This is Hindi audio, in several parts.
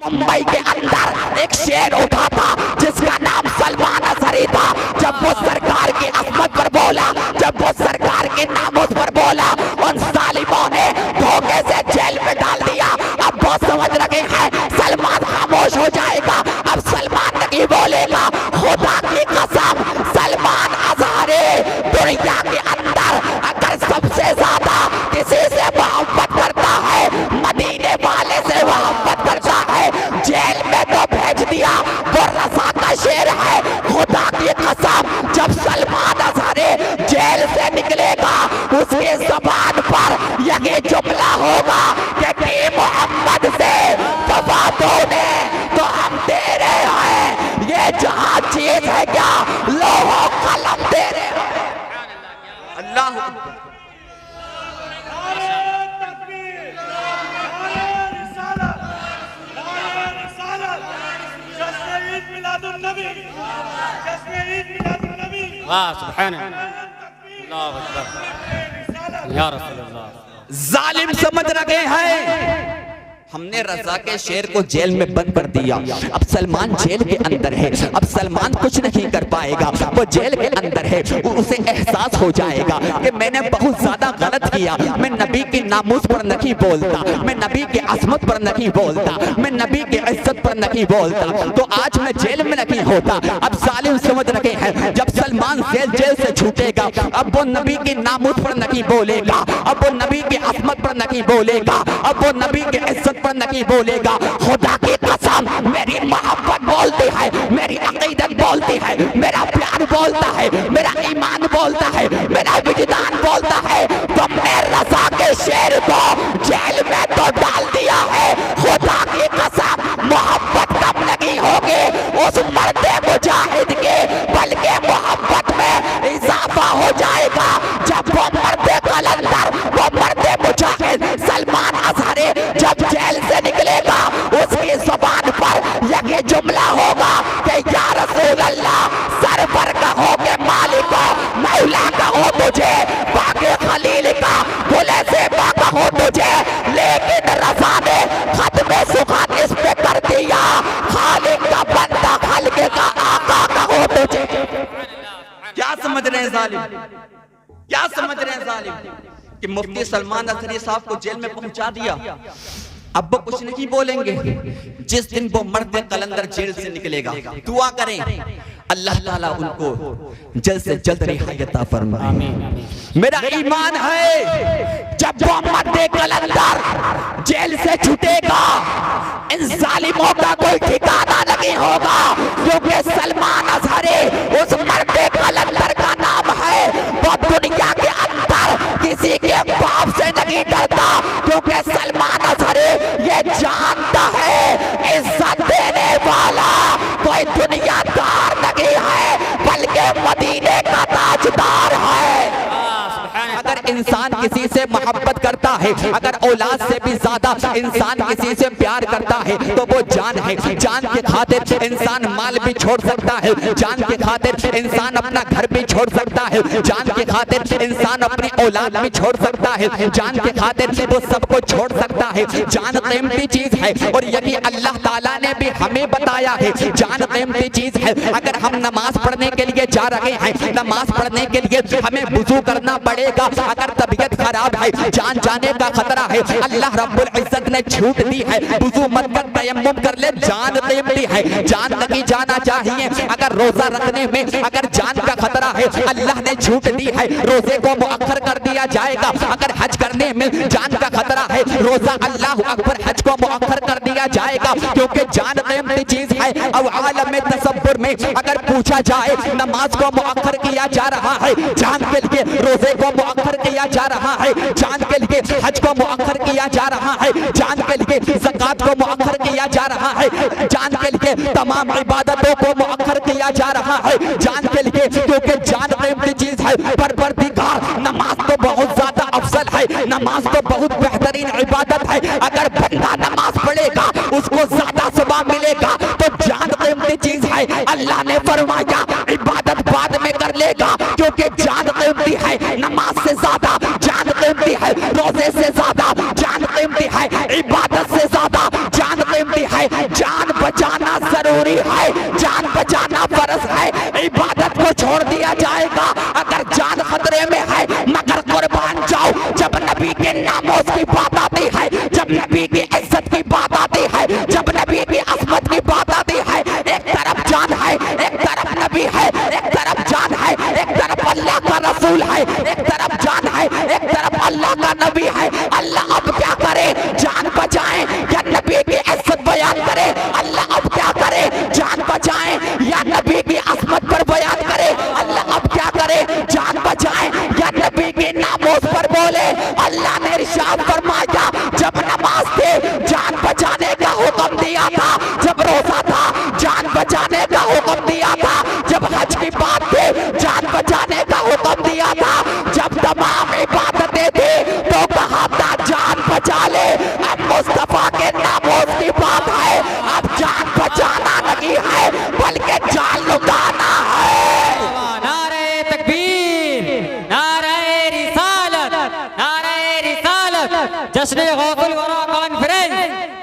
मुंबई के अंदर एक शेर उठा था जिसका नाम सलमान अजहरी था। जब वो सरकार की अजमत पर बोला, जब वो सरकार के नामोस पर बोला, उन जालिमों ने धोखे से जेल में डाल दिया। अब वो समझ रहे हैं सलमान खामोश हो जाएगा, अब सलमान नहीं बोलेगा। खुदा की कसम, सलमान अजहरी दुनिया के अंदर अगर सबसे ज्यादा किसी से मोहब्बत करता है, मदीने वाले से मोहब्बत करता है। जेल में तो भेज दिया, वो रज़ा का शेर है। खुदा की कसम, जब सलमान अजहरी जेल से निकलेगा, उसकी ज़बान पर यही जुमला होगा कि मोहम्मद से वफा तूने तो हम तेरे हैं। ये जहां चीज है क्या, लोहो कलम तेरे हैं। अल्लाह वाह सुभान अल्लाह अकबर या रसूल अल्लाह। जालिम समझ रहे हैं हमने रज़ा के शेर को जेल में बंद कर दिया, अब सलमान जेल के अंदर है, अब सलमान कुछ नहीं कर पाएगा। वो जेल के अंदर है, उसे एहसास हो जाएगा कि मैंने बहुत ज्यादा गलत किया। मैं नबी की नामूस पर नहीं बोलता, मैं नबी की अजमत पर नहीं बोलता, मैं नबी की इज्जत पर नहीं बोलता, तो आज मैं जेल में नहीं होता। अब जालिम समझ रहे हैं जब सलमान जेल से छूटेगा, अब वो नबी की नामूस पर नहीं बोलेगा, अब वो नबी की अजमत पर नहीं बोलेगा, अब वो नबी की इज्जत पर नहीं बोलेगा। खुदा की कसम, मेरी मोहब्बत बोलती है, मेरी अकीदत बोलती है, मेरा प्यार बोलता है, मेरा ईमान बोलता है, मेरा विजदान बोलता है। तुमने रज़ा के शेर को जेल में तो डाल दिया है। खुदा की कसम, मोहब्बत कम नहीं होगी उस मर्दे मुजाहिद के, बल्कि मोहब्बत में इजाफा हो जाएगा जब वो मर्दे कलंदर, वो मर्दे मुजाहिद सलमान अजहरी जब जेल से निकलेगा, उसकी जुबान पर यही जुमला होगा कि या रसूल अल्लाह, सरवर कहो के मालिक हो, मौला कहो तुझे, बाके खलील का भुले से कहो तुझे, लेकिन रज़ा ने खत्म सुखात इस पे कर दिया। खालिक का बंदा, खल्के का आका कहो तुझे। क्या समझ रहे हैं जालिम, क्या समझ रहे हैं जालिम कि मुफ्ती सलमान अजहरी साहब को जेल में पहुंचा दिया। अब वो कुछ नहीं बोलेंगे। जिस दिन वो मर्द कलंदर जेल से निकलेगा, दुआ करें अल्लाह ताला उनको जल्द से जल्द रिहाई अता फरमाए। मेरा ईमान है जब वो मर्द कलंदर जेल से छूटेगा, इन जालिमों का कोई ठिकाना नहीं होगा, क्योंकि सलमान अजहरी उस मर्द कलंदर का नाम है। वो दुनिया के अंदर किसी के बाप से नहीं डरता, क्योंकि सलमान अजहरी ये जानता है इज्जत देने वाला कोई दुनियादार नहीं है, बल्कि मदीने का ताजदार है। अगर इंसान किसी से मोहब्बत करता है, अगर औलाद से भी ज्यादा इंसान किसी से प्यार करता है, तो वो जान है। जान के खातिर इंसान माल भी छोड़ सकता है, जान के खातिर इंसान अपना घर भी छोड़ सकता है, जान के खातिर इंसान अपनी औलाद भी छोड़ सकता है, जान के खातिर वो सबको छोड़ सकता है। जान कीमती चीज है, और यही अल्लाह ताला ने भी हमें बताया है जान कीमती चीज है। अगर हम नमाज पढ़ने के लिए जा रहे हैं, नमाज पढ़ने के लिए हमें वुजू करना पड़ेगा। अगर तबीयत खराब है, जान जाने का खतरा है, अल्लाह रब्बुल इज्जत ने छूट दी है, वुजू मत कर, तयम्मुम कर ले, जान कीमती है, जान नहीं जाना चाहिए। अगर रोजा रखने में अगर जान का खतरा है, अल्लाह ने छूट दी है, रोजे को मुअख्खर कर दिया जाएगा। अगर हज करने में जान का खतरा है, रोजा अल्लाह अकबर, हज को मुअख्खर कर दिया जाएगा, क्योंकि जान कीमती चीज है। अब आलम में तसव्वुर में अगर पूछा जाए नमाज को मुअख्खर किया जा रहा है, जान के लिए रोजे को मुअख्खर किया जा रहा है, जान के लिए हज को मुअख्खर किया जा रहा है, जान के लिए ज़कात को मुअख्खर किया जा रहा है, जान के लिए तमाम इबादतों को मुअख्खर किया जा रहा है, जान के लिए, क्योंकि जान कीमती चीज है। परवरदिगार, नमाज तो बहुत ज्यादा अफजल है, नमाज तो बहुत बेहतरीन इबादत है। अगर बंदा नमाज पढ़ेगा उसको ज्यादा सवाब मिलेगा, तो जान कीमती चीज है। अल्लाह ने फरमाया इबादत बाद में कर लेगा, क्योंकि जान कीमती है। नमाज से ज्यादा जान कीमती है, रोजे से ज्यादा जान कीमती है, इबादत से ज्यादा जान कीमती है। है, जान बचाना जरूरी है, जान बचाना फर्ज है। इबादत को छोड़ दिया जाएगा अगर जान खतरे में है, मगर कुर्बान जाओ जब नबी के नामोज की बात आती है, जब नबी की इज्जत की बात आती है, जब नबी की असमत की बात आती है। एक तरफ जान है, एक तरफ नबी है, एक तरफ जान है, एक तरफ अल्लाह का रसूल है, एक तरफ जान है, एक तरफ अल्लाह का नबी है। अल्लाह अब क्या करे, जान बचाएं या नबी की इज्जत बयान करे? अल्लाह अब क्या करे, जान बचाएं या नबी की असमत पर बयान करे? अल्लाह अब क्या करे, जान बचाएं या नबी के नामोज पर बोले? अल्लाह ने इरशाद फरमाया, जब नमाज थे जान बचाने का हुक्म दिया था, जब रोजा था जान बचाने का हुक्म दिया था, जब हज की बात थी जान बचाने का हुक्म दिया था, जब तमाम इबादतें थी तो कहा था जान बचा ले। अब मुस्तफा के नामोज की बात है, अब जान बचाना नहीं है बल्कि जान लुटाना है। नारे तकबीर, नारे रिसालत, नारे रिसालत, जश्न गौसुल वरा कॉन्फ्रेंस,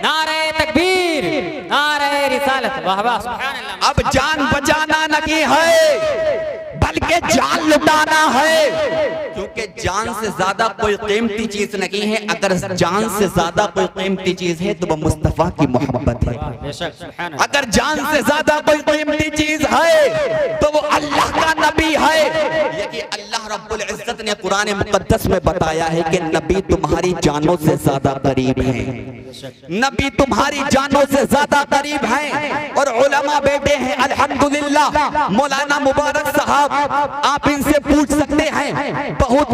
नारे तकबीर, नारे रिसालत। वाह वाह सुभान अल्लाह। अब जान बचाना नहीं है बल्कि जान लुटाना है, क्योंकि जान से ज्यादा कोई कीमती चीज नहीं है। अगर जान से ज्यादा कोई कीमती चीज है तो वो मुस्तफा की मोहब्बत है। बेशक सुभान अल्लाह। अगर जान से ज्यादा कोई कीमती चीज है तो वो अल्लाह का नबी है। ये कि अल्लाह रब्बुल इज्जत ने कुरान मुकद्दस में बताया है कि नबी तुम्हारी जानों से ज्यादा करीब हैं, नबी तुम्हारी जानों से ज्यादा करीब हैं। और उलमा बैठे हैं अल्हम्दुलिल्लाह, मौलाना मुबारक साहब आप इनसे पूछ सकते हैं, बहुत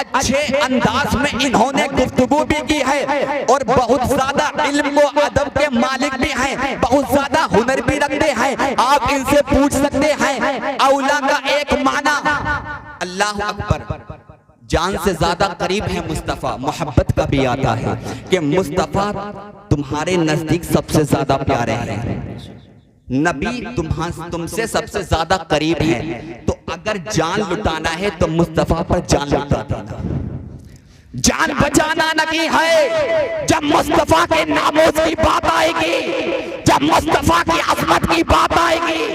अच्छे अंदाज में इन्होंने गुफ्तगू भी की है और बहुत ज्यादा इल्म व अदब के मालिक भी हैं, बहुत ज्यादा हुनर भी रखते हैं। आप इनसे पूछ सकते हैं औला का एक माना, अल्लाह अकबर, जान से ज्यादा करीब है मुस्तफा। मोहब्बत का भी आता है कि मुस्तफा तुम्हारे नजदीक सबसे ज्यादा प्यारे हैं, नबी तुमसे सबसे ज्यादा करीब है। तो अगर जान लुटाना है तो मुस्तफा पर जान लुटा देना। जान बचाना नहीं है। जब मुस्तफा के नामोज की बात आएगी, जब मुस्तफा की अजमत की बात आएगी,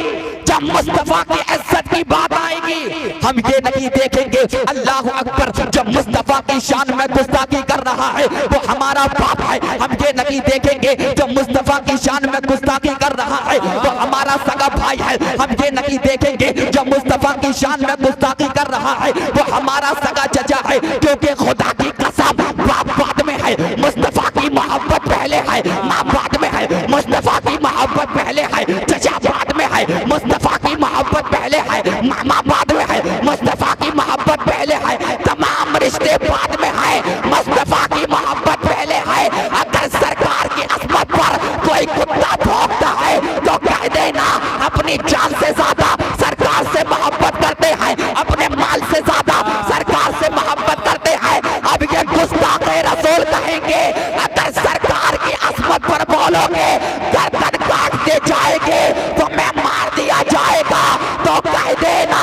जब मुस्तफा की इज्जत की बात आएगी, हम ये नहीं देखेंगे अल्लाह अकबर जब मुस्तफा की शान में गुस्ताखी कर रहा है वो हमारा बाप है। हम ये नहीं देखेंगे जब मुस्तफा की शान में गुस्ताखी कर रहा है वो हमारा सगा भाई है। हम ये नहीं देखेंगे जब मुस्तफा की शान में गुस्ताखी कर रहा है वो हमारा सगा चचा है, क्योंकि खुदा की कसम बाप बाद में है, मुस्तफा की मोहब्बत पहले है, माँ बाद में है, मुस्तफा की मोहब्बत पहले है, चचा बाद में है, मुस्तफा की मोहब्बत पहले है, मामा बाद में है, मुस्तफा की मोहब्बत पहले है, तमाम रिश्ते बाद में है, मुस्तफा की मोहब्बत पहले है। अगर सरकार की असमत पर कोई कुत्ता भौंकता है तो कह देना अपनी जान से ज्यादा सरकार से मोहब्बत करते हैं, अपने माल से ज्यादा सरकार से मोहब्बत करते हैं। अब ये गुस्ताखे रसूल कहेंगे अगर सरकार की असमत पर बोलोगे गर्दन काट दे जाएंगे, तुम्हें मार दिया जाएगा, तो कह देना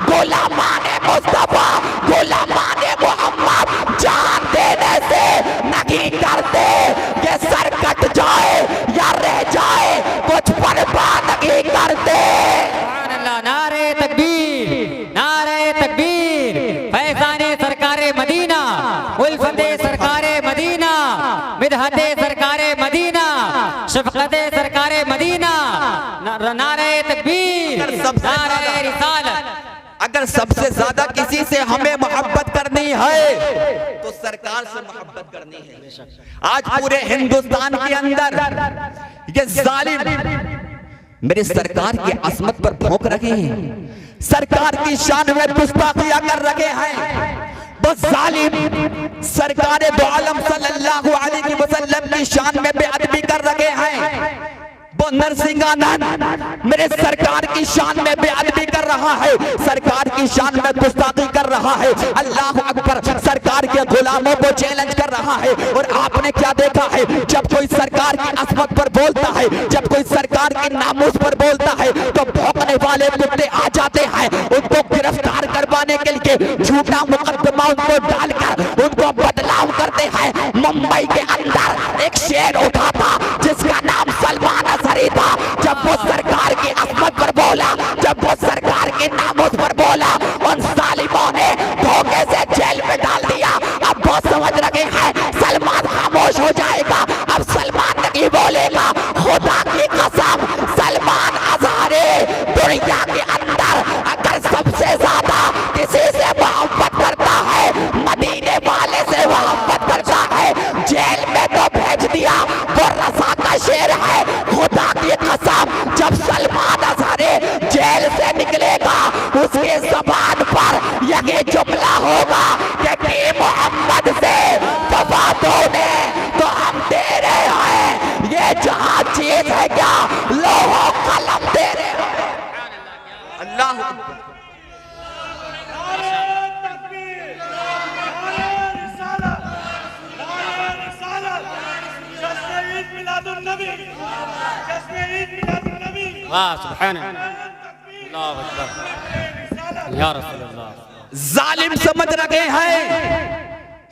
गुलामाने मुस्तफा, गुलामाने मोहम्मद जान देने से नहीं करते। ये सर कट जाए या रह जाए कुछ परवाह नहीं करते। नारे तकबीर, नारे तकबीर, फैजाने सरकारे मदीना, उल्फते सरकारे मदीना, मिदहते सरकारे मदीना, शफकते सरकारे मदीना, नारे तकबीर, नारे रिसालत। अगर सबसे ज्यादा किसी से हमें मोहब्बत करनी है तो सरकार से मोहब्बत करनी है। आज पूरे हिंदुस्तान के अंदर ये जालिम मेरे सरकार की असमत पर भौंक रहे हैं, सरकार की शान में गुस्ताखियां कर रहे हैं। वो जालिम सरकार दो आलम सल्लल्लाहु अलैहि वसल्लम की शान में बेअदबी कर रहे हैं। वो नरसिंहानंद मेरे सरकार की शान में बेअदबी कर रहा है, सरकार की शान में गुस्ताखी कर रहा है। अल्लाह अकबर, सरकार के गुलामों को चैलेंज कर रहा है। और आपने क्या देखा है, जब कोई सरकार की असमत पर बोलता है, जब कोई सरकार के नामूस पर बोलता है तो भौंकने वाले कुत्ते आ जाते हैं, उनको गिरफ्तार करवाने के लिए झूठा मुकदमा उनको डालकर उनको बदलाव करते हैं। मुंबई के अंदर एक शेर उठा था जिसका नाम सलमान नहीं था। जब वो सरकार की अजमत पर बोला, जब वो सरकार के नामोस पर बोला, उन जालिमों ने धोखे से जेल में डाल दिया। अब वो समझ रखे हैं सलमान खामोश हो जाएगा, अब सलमान नहीं बोलेगा। खुदा की कसम, सलमान अज़हरी दुनिया के अंदर अगर सबसे ज्यादा किसी से मोहब्बत करता है, मदीने वाले से मोहब्बत करता है। जेल में तो भेज दिया, वो रज़ा का शेर है। खुदा की कसम, जब सलमान अज़हरी जेल से निकलेगा, उसके ज़बान पर यही जुमला होगा कि मोहम्मद से वफा तूने तो हम तेरे हैं। ये जहां चीज है क्या, लोहो कलम तेरे हैं। अल्लाह वाह सुभान अल्लाह अकबर या रसूल अल्लाह। जालिम समझ रखे हैं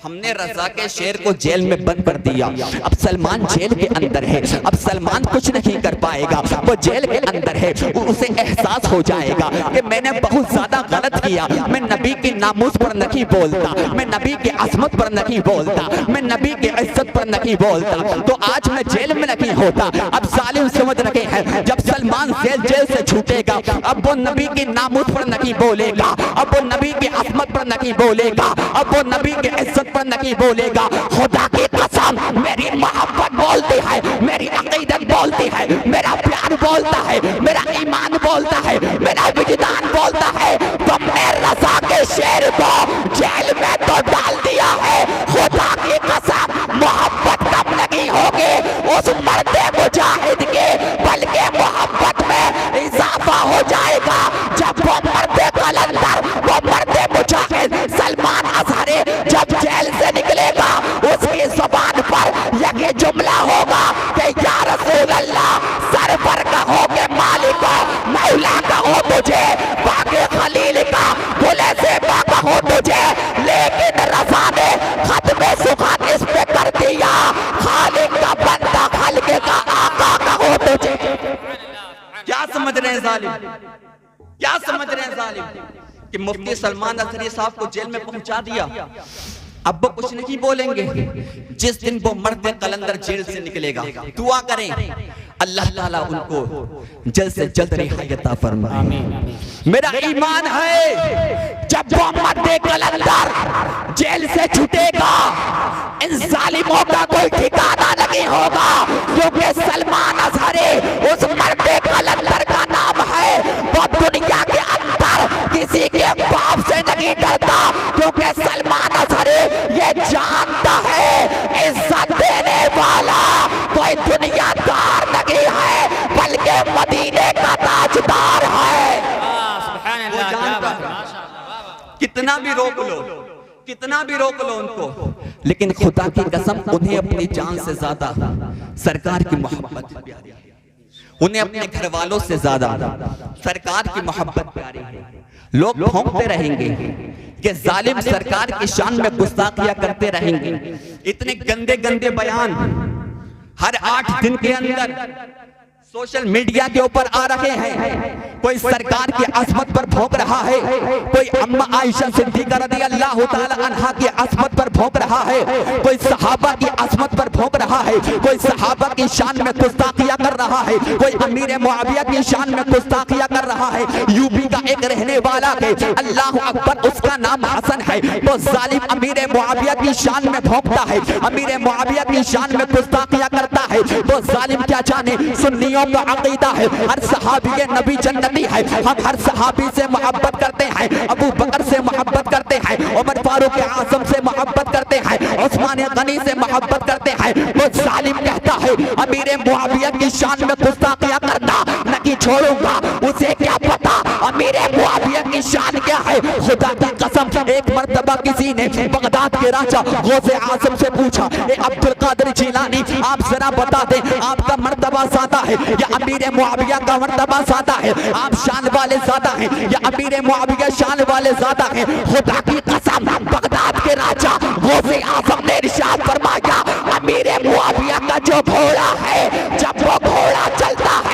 हमने रज़ा के शेर को जेल में बंद कर दिया, अब सलमान जेल के अंदर है, अब सलमान कुछ नहीं कर पाएगा। वो जेल के अंदर है, उसे एहसास हो जाएगा कि मैंने बहुत ज्यादा गलत किया। मैं नबी की नामूस पर नहीं बोलता, मैं नबी की अजमत पर नहीं बोलता, मैं नबी की इज्जत पर नहीं बोलता, तो आज मैं जेल में नहीं होता। अब जालिम समझ रखे हैं जब सलमान जेल से छूटेगा, अब वो नबी की नामूस पर नहीं बोलेगा, अब वो नबी की अजमत पर नहीं बोलेगा, अब वो नबी की इज्जत पर नहीं बोलेगा। खुदा की कसम, मेरी मोहब्बत बोलती है, मेरी अकीदत बोलती है, मेरा प्यार बोलता है, मेरा ईमान बोलता है, मेरा विजदान बोलता है। तुमने रज़ा के शेर को जेल में तो डाल दिया है। खुदा की कसम, मोहब्बत कब नहीं होगी उस मर्दे मुजाहिद के, बल्कि मोहब्बत में इजाफा हो जाएगा जब वो मर्दे कलंदर, वो मर्दे मुजाहिद सलमान अज़हरी जब जेल से निकलेगा, उसकी ज़बान पर यही जुमला होगा कि या रसूल अल्लाह, सर पर कहो के मालिक मौला कहो तुझे, बाकी खलील का भुले से कहो तुझे, लेकिन रज़ा ने खत्म सुखान इस पे कर दिया। खालिक का बंदा, खल्के का आका कहो तुझे। क्या समझ रहे हैं जालिम, क्या समझ रहे हैं जालिम कि मुफ्ती सलमान अज़हरी साहब को जेल में पहुंचा दिया, अब वो कुछ नहीं बोलेंगे। जिस दिन वो मर्द कलंदर जेल से निकलेगा, दुआ करें अल्लाह ताला उनको जल्द से जल्द रिहाई अता फरमाए। मेरा ईमान है जब वो मर्द कलंदर जेल से छूटेगा, इन जालिमों का कोई ठिकाना नहीं होगा, क्योंकि सलमान अज़हरी उस मर्द कलंदर का नाम है। वो दुनिया के अंदर किसी के बाप से नहीं डरता, क्योंकि सलमान अज़हरी ये जानता है इज्जत देने वाला कोई दुनियादार नहीं है, बल्कि मदीने का ताजदार है। वो जानता है, कितना भी रोक लो, कितना भी रोक लो उनको, लेकिन खुदा की कसम उन्हें अपनी जान से ज्यादा सरकार की मोहब्बत प्यारी है, उन्हें अपने घर वालों से ज्यादा सरकार की मोहब्बत प्यारी है। लोग भौंकते रहेंगे कि जालिम सरकार की शान में गुस्ताखियां करते रहेंगे, इतने गंदे गंदे बयान हर 8 दिन के अंदर सोशल मीडिया के ऊपर आ रहे हैं। कोई सरकार की अजमत पर भौंक रहा है, कोई अम्मा आयशा सिद्दीक़ा रज़ी अल्लाह तआला अन्हा की अजमत पर भौंक रहा है, कोई सहाबा की अजमत पर भौंक रहा है, कोई सहाबा की शान में गुस्ताखियां कर रहा है, कोई अमीर मुआविया की शान में गुस्ताखियां कर रहा है। यूपी का एक रहने वाला है, अल्लाह अकबर, उसका नाम हसन है, वो जालिम अमीर मुआविया की शान में भौंकता है, अमीर मुआविया की शान में गुस्ताखियां करता है। वो जालिम क्या जाने सुन्नियों का अकीदा है हर सहाबी नबी जन्नती है, हम हर सहाबी से मोहब्बत करते हैं, अबू बकर से मोहब्बत करते हैं, उमर फारूक आजम से मोहब्बत करते हैं, उस्मान गनी से मोहब्बत करते हैं। वो जालिम कहता है अमीर मुआविया की शान में गुस्ताखियां करना नहीं छोड़ूंगा, उसे क्या पता अमीर मुआविया की शान क्या है। खुदा की कसम, एक मर्तबा किसी ने बगदाद के राजा गौसे आजम से पूछा, ए अब्दुल कादिर जिलानी, आप जरा बता दें आपका मर्तबा ज्यादा है या अमीर मुआविया का मर्तबा ज्यादा है, आप शान वाले ज्यादा हैं या अमीर मुआविया शान वाले ज्यादा हैं। खुदा की कसम, बगदाद के राजा गौसे आजम ने इरशाद फरमाया, अमीर मुआविया का जो घोड़ा है, जब वो घोड़ा चलता है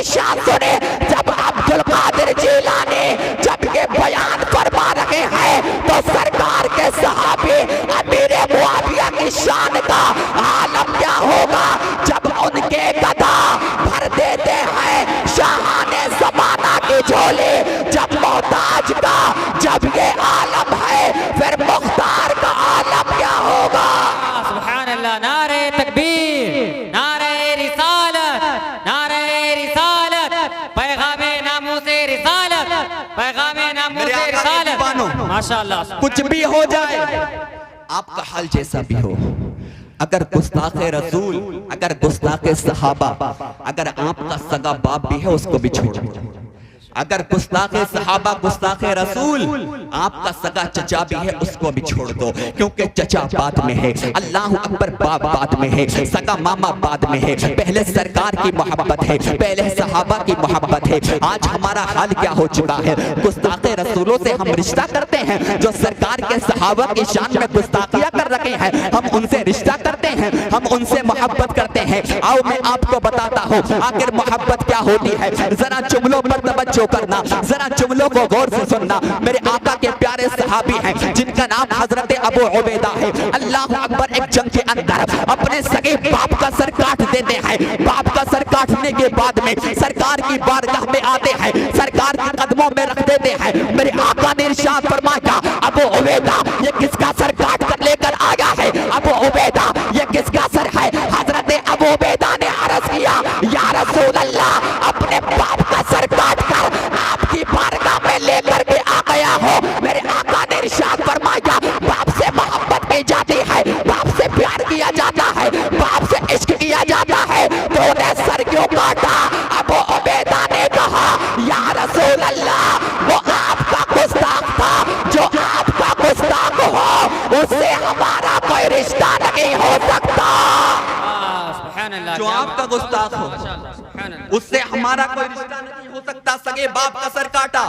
निशान सुने। जब अब्दुल कादिर जीलानी जब ये बयान फरमा रहे हैं तो सरकार के सहाबी अमीर मुआविया की शान का आलम क्या होगा जब उनके गदा भर देते हैं शाहाने ज़माना की झोली। जब मोहताज का जब ये आलम है फिर मुख्तार का आलम क्या होगा। सुभान अल्लाह। नारे तकबीर, नारे रिसालत, नारे रिसालत, पैगामे नामूसे रिसालत, पैगामे नामूसे रिसालत। माशाअल्लाह। कुछ भी हो जाए, आपका हाल जैसा भी हो, अगर गुस्ताखे रसूल, अगर गुस्ताखे सहाबा, अगर आपका सगा बाप भी है उसको भी छोड़ो। अगर गुस्ताखे सहाबा, गुस्ताखे रसूल, आपका सगा चचा भी है उसको भी छोड़ दो, क्योंकि चचा बाद में है, अल्लाह अकबर बाप बाद में है, सगा मामा बाद में है। पहले सरकार की मोहब्बत है, पहले सहाबा की मोहब्बत है। आज हमारा हाल क्या हो चुका है, गुस्ताखे रसूलों से हम रिश्ता करते हैं, जो सरकार के सहाबा की शान में गुस्ताखियां कर रखे हैं हम उनसे रिश्ता करते हैं, हम उनसे मोहब्बत करते हैं। आओ मैं आपको बताता हूँ आखिर मोहब्बत क्या होती है। जरा जुमलों पर तवज्जो करना, जरा जुमलों को गौर से सुनना। मेरे आका के प्यारे सहाबी हैं जिनका नाम हजरत अबू उबैदा है। अल्लाह अकबर एक जंग के अंदर अपने सगे बाप का सर काट देते हैं। बाप का सर काटने के बाद में सरकार की बारगाह में आते हैं, सरकार के कदमों में रख देते हैं। मेरे आका ने इरशाद फरमाया, अबू उबैदा ये किसका सर काट कर लेकर आया है, अबू उबैदा ये किसका सर है। हजरत अबू उबैदा ने अर्ज किया, या रसूल अल्लाह अपने बाप का सर काट कर आपकी बारगाह में लेकर के आ गया हो। मेरे आका ने इरशाद फरमाया, बाप से मोहब्बत की जाती है, बाप से प्यार किया जाता है, बाप से इश्क किया जाता है, तो उन्हें सर क्यों काटा। अबू उबैदा ने कहा, या रसूल अल्लाह वो आपका गुस्ताख था, जो आपका गुस्ताख हो उससे हमारा कोई रिश्ता नहीं हो सकता। जो आपका गुस्ताख हो उससे हमारा कोई रिश्ता नहीं हो सकता। सगे बाप का सर काटा,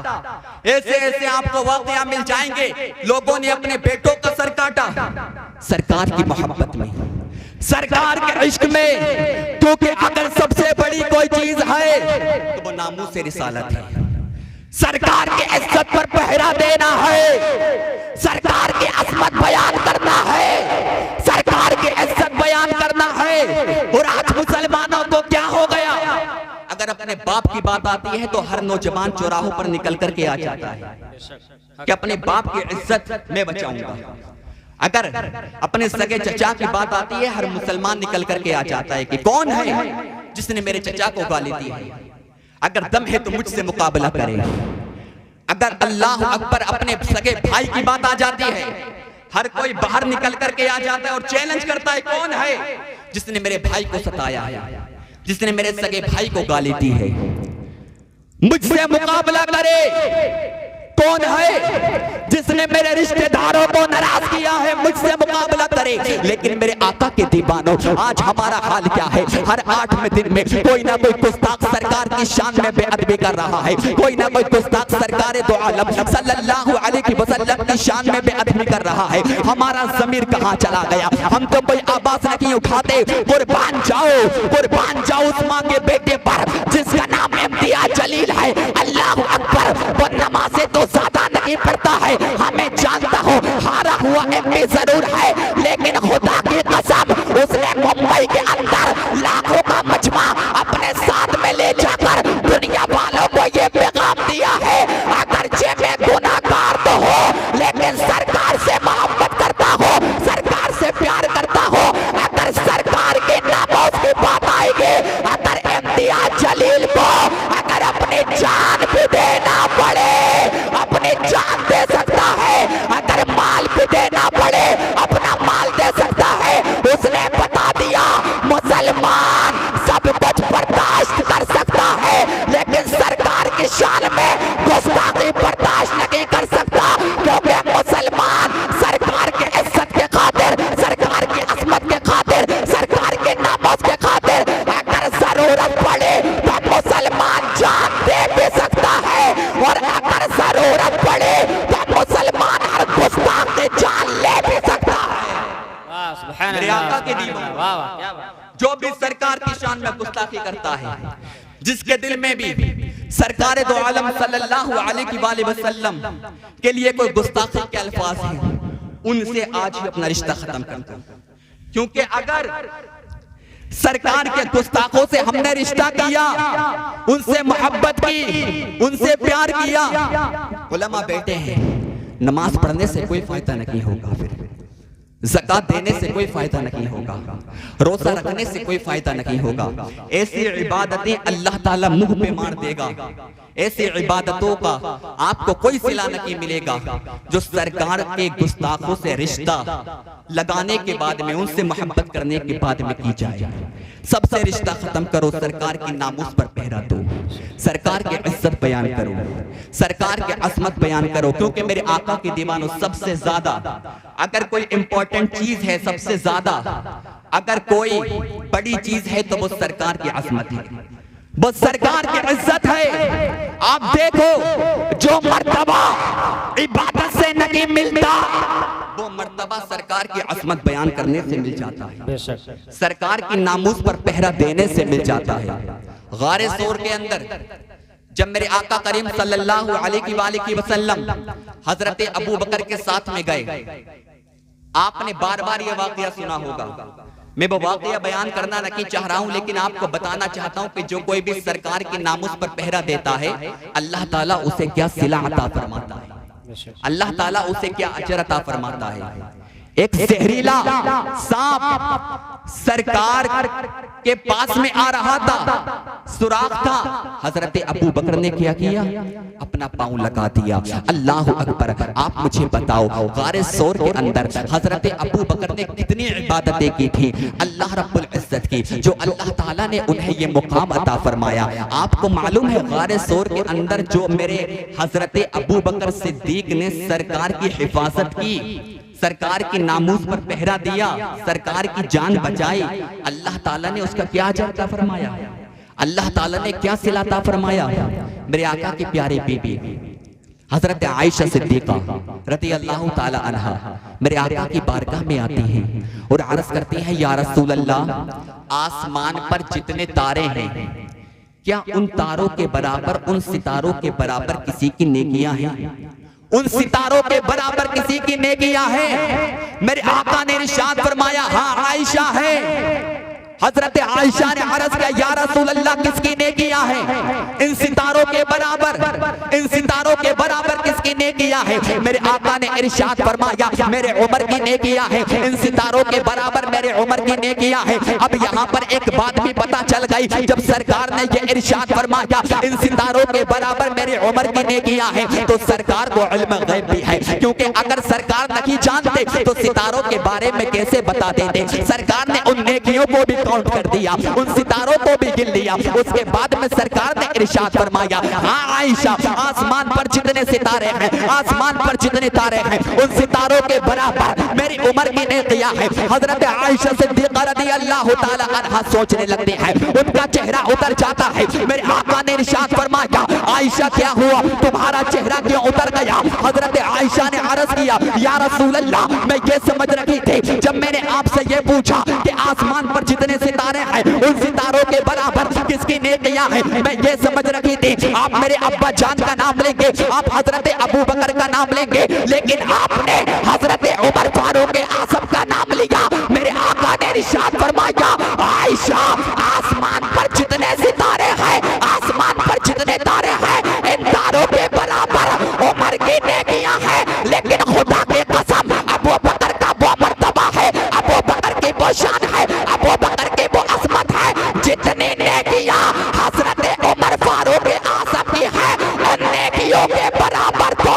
ऐसे ऐसे आपको वाकया मिल जाएंगे, लोगों ने अपने बेटों का सर काटा सरकार की मोहब्बत में, सरकार के इश्क में। क्योंकि अगर सबसे बड़ी कोई चीज है तो वो नामूस से रिसालत है। सरकार के इज्जत पर पहरा देना है, सरकार की अजमत बयान करना है, सरकार की इज्जत बयान करना है। और आज मुसलमानों को क्या हो गया, अगर अपने बाप की बात आती है तो हर नौजवान चौराहों पर निकल करके आ जाता है कि अपने बाप की इज्जत मैं बचाऊंगा। अगर अपने सगे चचा की बात आती है हर मुसलमान निकल करके आ जाता है कि कौन है जिसने मेरे चचा को गाली दी है, अगर दम है तो मुझसे मुकाबला करे। अगर अल्लाह अकबर अपने सगे भाई की बात आ जाती है हर कोई बाहर निकल करके आ जाता है और चैलेंज करता है, कौन है जिसने मेरे भाई को सताया है, जिसने मेरे सगे भाई को गाली दी है, मुझसे मुकाबला करे। कौन है जिसने मेरे रिश्तेदारों को नाराज किया है, मुझसे मुकाबला करे। लेकिन मेरे आका के दीवानों, आज हमारा हाल क्या है, हर 8वें दिन में कोई ना कोई गुस्ताख सरकार की शान में बेअदबी कर रहा है, कोई ना कोई गुस्ताख सरकार दो आलम सल्लल्लाहु अलैहि वसल्लम की शान में बेअदबी कर रहा है। हमारा ज़मीर कहाँ चला गया, हम तो कोई आवाज नहीं उठाते। कुर्बान जाओ उस माँ के बेटे पर जिसका नाम इम्तियाज जलील है। अल्लाह अकबर, वो नमाज़ें तो ज्यादा नहीं पड़ता है, हमें जानता हो हारा हुआ एमपी जरूर है, लेकिन खुदा की कसम उसने मुंबई के अंदर लाखों का मजमा अपने साथ में ले जाकर दुनिया वालों को ये पैगाम दिया है, अगरचे मैं गुनाहगार तो हो लेकिन सरकार से मोहब्बत करता हो, सरकार से प्यार करता हो। अगर सरकार के नामों की बात आएगी, अगर इम्तियाज जलील को अगर अपनी जान भी देना पड़े, अपनी जान दे सकता है, अगर माल भी देना पड़े अपना माल दे सकता है। उसने बता दिया मुसलमान सब कुछ बर्दाश्त कर सकता है, लेकिन सरकार की शान में गुस्ताखी बर्दाश्त नहीं कर सकता, क्योंकि मुसलमान सरकार के इज्जत के खातिर, सरकार की अजमत के खातिर, सरकार के नामों के खातिर अगर जरूरत पड़े तो मुसलमान जान दे भी सकता है, और अगर जरूरत पड़े तो मुसलमान हर गुस्ताख की जान ले भी सकता है। मेरे आका के दीवाने, जो भी सरकार की शान में गुस्ताखी करता है, जिसके दिल में भी सरकार दो आलम सल्लल्लाहु अलैहि वसल्लम के लिए कोई गुस्ताखी के अल्फाज हैं, उनसे आज ही अपना रिश्ता खत्म कर दो। क्योंकि अगर सरकार के गुस्ताखों से हमने रिश्ता किया, उनसे मोहब्बत की, उनसे प्यार किया, उलमा बैठे हैं, नमाज पढ़ने से कोई फायदा नहीं होगा, फिर ज़कात देने से कोई फायदा नहीं होगा, रोजा रखने से कोई फायदा नहीं होगा। ऐसी इबादतें अल्लाह ताला मुंह पे मार देगा। ऐसी इबादतों का आपको कोई सिला नहीं मिलेगा जो सरकार के गुस्ताखों से रिश्ता लगाने के बाद में, उनसे मोहब्बत करने के बाद में की जाए। सबसे रिश्ता खत्म करो, सरकार की नामूस पर पहरा दो, सरकार की इज्जत बयान करो, सरकार की अजमत बयान करो। क्योंकि मेरे आका के दीवानों, सबसे ज्यादा अगर कोई इंपॉर्टेंट चीज है, सबसे ज्यादा अगर कोई बड़ी चीज है तो वो सरकार की अजमत है, वो सरकार की इज्जत है। आप देखो, जो मर्तबा इबादत से नहीं मिलता, वो मर्तबा सरकार की अजमत बयान करने से मिल जाता है, सरकार की नामूस पर पहरा देने से मिल जाता है। गारे सौर के अंदर जब मेरे आका करीम सल्लल्लाहु अलैहि वसल्लम हजरत अबू बकर के साथ में गए, आपने बार बार ये वाकया सुना होगा। मैं वो वाकया बयान करना नहीं चाह रहा हूं, लेकिन आपको बताना चाहता हूं कि जो कोई भी सरकार की नामूस पर पहरा देता है, अल्लाह ताला उसे क्या सिला अता फरमाता है, अल्लाह ताला उसे क्या अजर अता फरमाता है। एक जहरीला सांप सरकार के पास में आ रहा था, सुराख था, हजरत अबू बकर ने क्या किया, अपना पांव लगा दिया। अल्लाह अकबर। आप मुझे बताओ, गारे सौर के अंदर हजरत अबू बकर ने कितनी इबादतें की थी अल्लाह रब्बुल इज्जत की, जो अल्लाह ताला ने उन्हें ये मुकाम अता फरमाया। आपको मालूम है, गारे सौर के अंदर जो मेरे हजरत अबू बकर सिद्दीक ने सरकार की हिफाजत की, सरकार की नामूस पर पहरा दिया, सरकार की जान बचाई, अल्लाह ताला ने उसका क्या अजर अता फरमाया, अल्लाह ताला ने क्या सिला अता फरमाया। मेरे आका की प्यारी बीबी हजरत आयशा सिद्दीका रज़ी अल्लाह ताला अन्हा मेरे आका की बारगाह में आती हैं और अर्ज करती हैं, या रसूल अल्लाह, आसमान पर जितने तारे हैं, क्या उन तारों के बराबर, उन सितारों के बराबर किसी की नेकियां हैं? उन सितारों के बराबर किसी की नेकियां हैं? मेरे आका ने इरशाद फरमाया, हाँ आयशा है। हजरत आयशा ने अर्ज किया, या रसूल अल्लाह, किसकी नेकियां हैं? इन सितारों के बराबर, इन सितारों के बराबर किसकी नेकियां हैं? मेरे आका ने इरशाद फरमाया, मेरे उमर की नेकियां हैं। इन सितारों के बराबर मेरे उमर की नेकियां हैं। अब यहाँ पर एक बात भी पता चल गई, जब सरकार ने ये इरशाद फरमाया, इन सितारों के बराबर मेरे उमर की नेकियां हैं, तो सरकार को इल्म गैब भी है। क्योंकि अगर सरकार नहीं जानते तो सितारों के बारे में कैसे बता देते? सरकार ने उन नेकियों को भी काउंट कर दिया, उन सितारों को भी गिन लिया। उसके बाद में सरकार ने इरशाद फरमाया, हाँ आयशा, आसमान पर जितने सितारे हैं, आसमान पर जितने तारे हैं, उन सितारों के बराबर मेरी उम्र की नेकियां हैं। हजरत आयशा सिद्दीका रज़ी अल्लाह ताला अन्हा सोचने लगती है, उनका चेहरा उतर जाता है। मेरे आका ने इरशाद फरमाया, आयशा क्या हुआ, तुम्हारा चेहरा क्यों उतर गया? हजरत आयशा ने अर्ज किया, या रसूल अल्लाह, मैं ये समझ रही थी जब मैंने आपसे ये पूछा कि आसमान पर जितने सितारे हैं, उन सितारों के बराबर किसकी नेकियां हैं, मैं ये समझ रही थी आप मेरे अब्बा जान का नाम लेंगे, आप हजरत अबू बकर का नाम लेंगे, लेकिन आपने हजरत उमर फारूक आजम का नाम लिया। मेरे आका ने इरशाद फरमाया, आयशा, आसमान पर जितने सितारे हैं, आसमान पर जितने तारे हैं, इन तारों के बराबर उमर की नेकियां हैं। लेकिन खुदा की कसम, अबू बकर का वो मर्तबा है, अबू बकर की वो शान है, अबू बकर की वो अजमत है, जितनी नेकियां हजरत उमर फारूक आजम की है, उन नेकियों के बराबर तो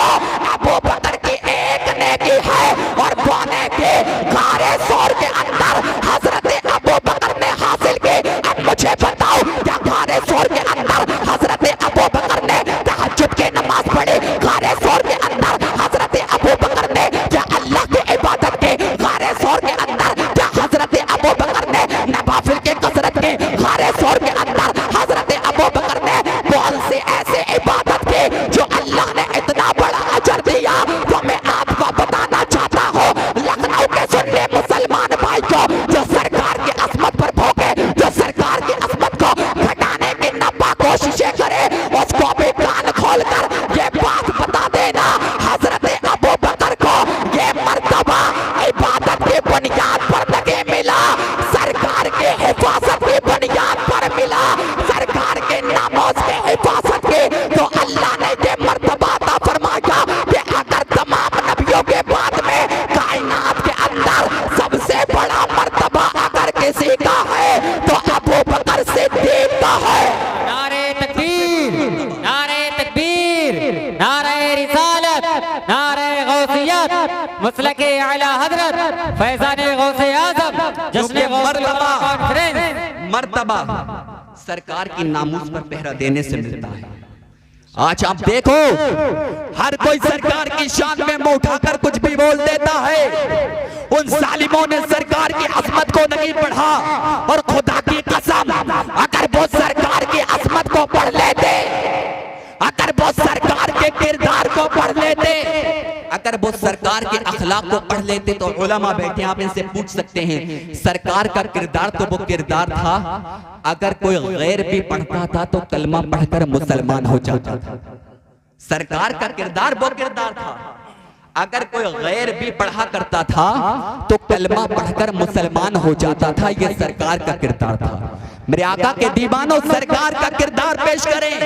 अबू बकर की एक नेकी है। और वो नेकी गारे सौर के अंदर हजरत अबू बकर ने हासिल की। अब मुझे बताओ, क्या गारे सौर के अंदर हजरत अबू बकर ने तहज्जुद की नमाज पढ़ी? गारे सौर के अंदर हजरत अबू बकर ने क्या अल्लाह की इबादत की? गारे सौर के अंदर क्या हजरत अबू बकर ने नवाफिल की कसरत की? गारे सौर के अंदर हजरत अबू बकर ने कौन सी ऐसी इबादत की जो अल्लाह ने इतना बड़ा अजर दिया? तो मैं आपको बताना चाहता हूँ, लखनऊ के सुन्नी मुसलमान भाई को, जो सरकार की अजमत पर भोगे, जो सरकार की अजमत को घटाने की नब्बा नामोस के हिफाजत की, तो अल्लाह ने ये मर्तबा अता फरमाया कि अगर तमाम नबियों के बाद में कायनात के अंदर सबसे बड़ा मर्तबा अगर किसी का है तो अबू बकर सिद्दीक का है। नारे तकबीर, नारे तकबीर, नारे रिसालत, नारे गौसियत, मसलके आला हजरत फैजाने गौसे आजम जश्न मर्तबा सरकार की नामूस पर पहरा देने से मिलता है। आज आप देखो हर कोई सरकार की शान में मुंह उठाकर कुछ भी बोल देता है। उन जालिमों ने सरकार की अजमत को नहीं पढ़ा, और खुदा की कसम अगर वो सरकार की अजमत को पढ़ लेते, अगर वो सरकार के किरदार को पढ़ लेते, अगर वो सरकार के अखलाक को पढ़ लेते, तो उलमा बैठे आप इनसे पूछ सकते हैं सरकार का किरदार तो वो किरदार था, अगर कोई गैर भी पढ़ता था तो कलमा पढ़कर मुसलमान हो जाता था। सरकार का किरदार वो किरदार था, अगर कोई गैर भी पढ़ा करता था तो कलमा पढ़कर मुसलमान हो जाता था। ये सरकार का किरदार था। मेरे आका के दीवानों, सरकार का किरदार पेश करें,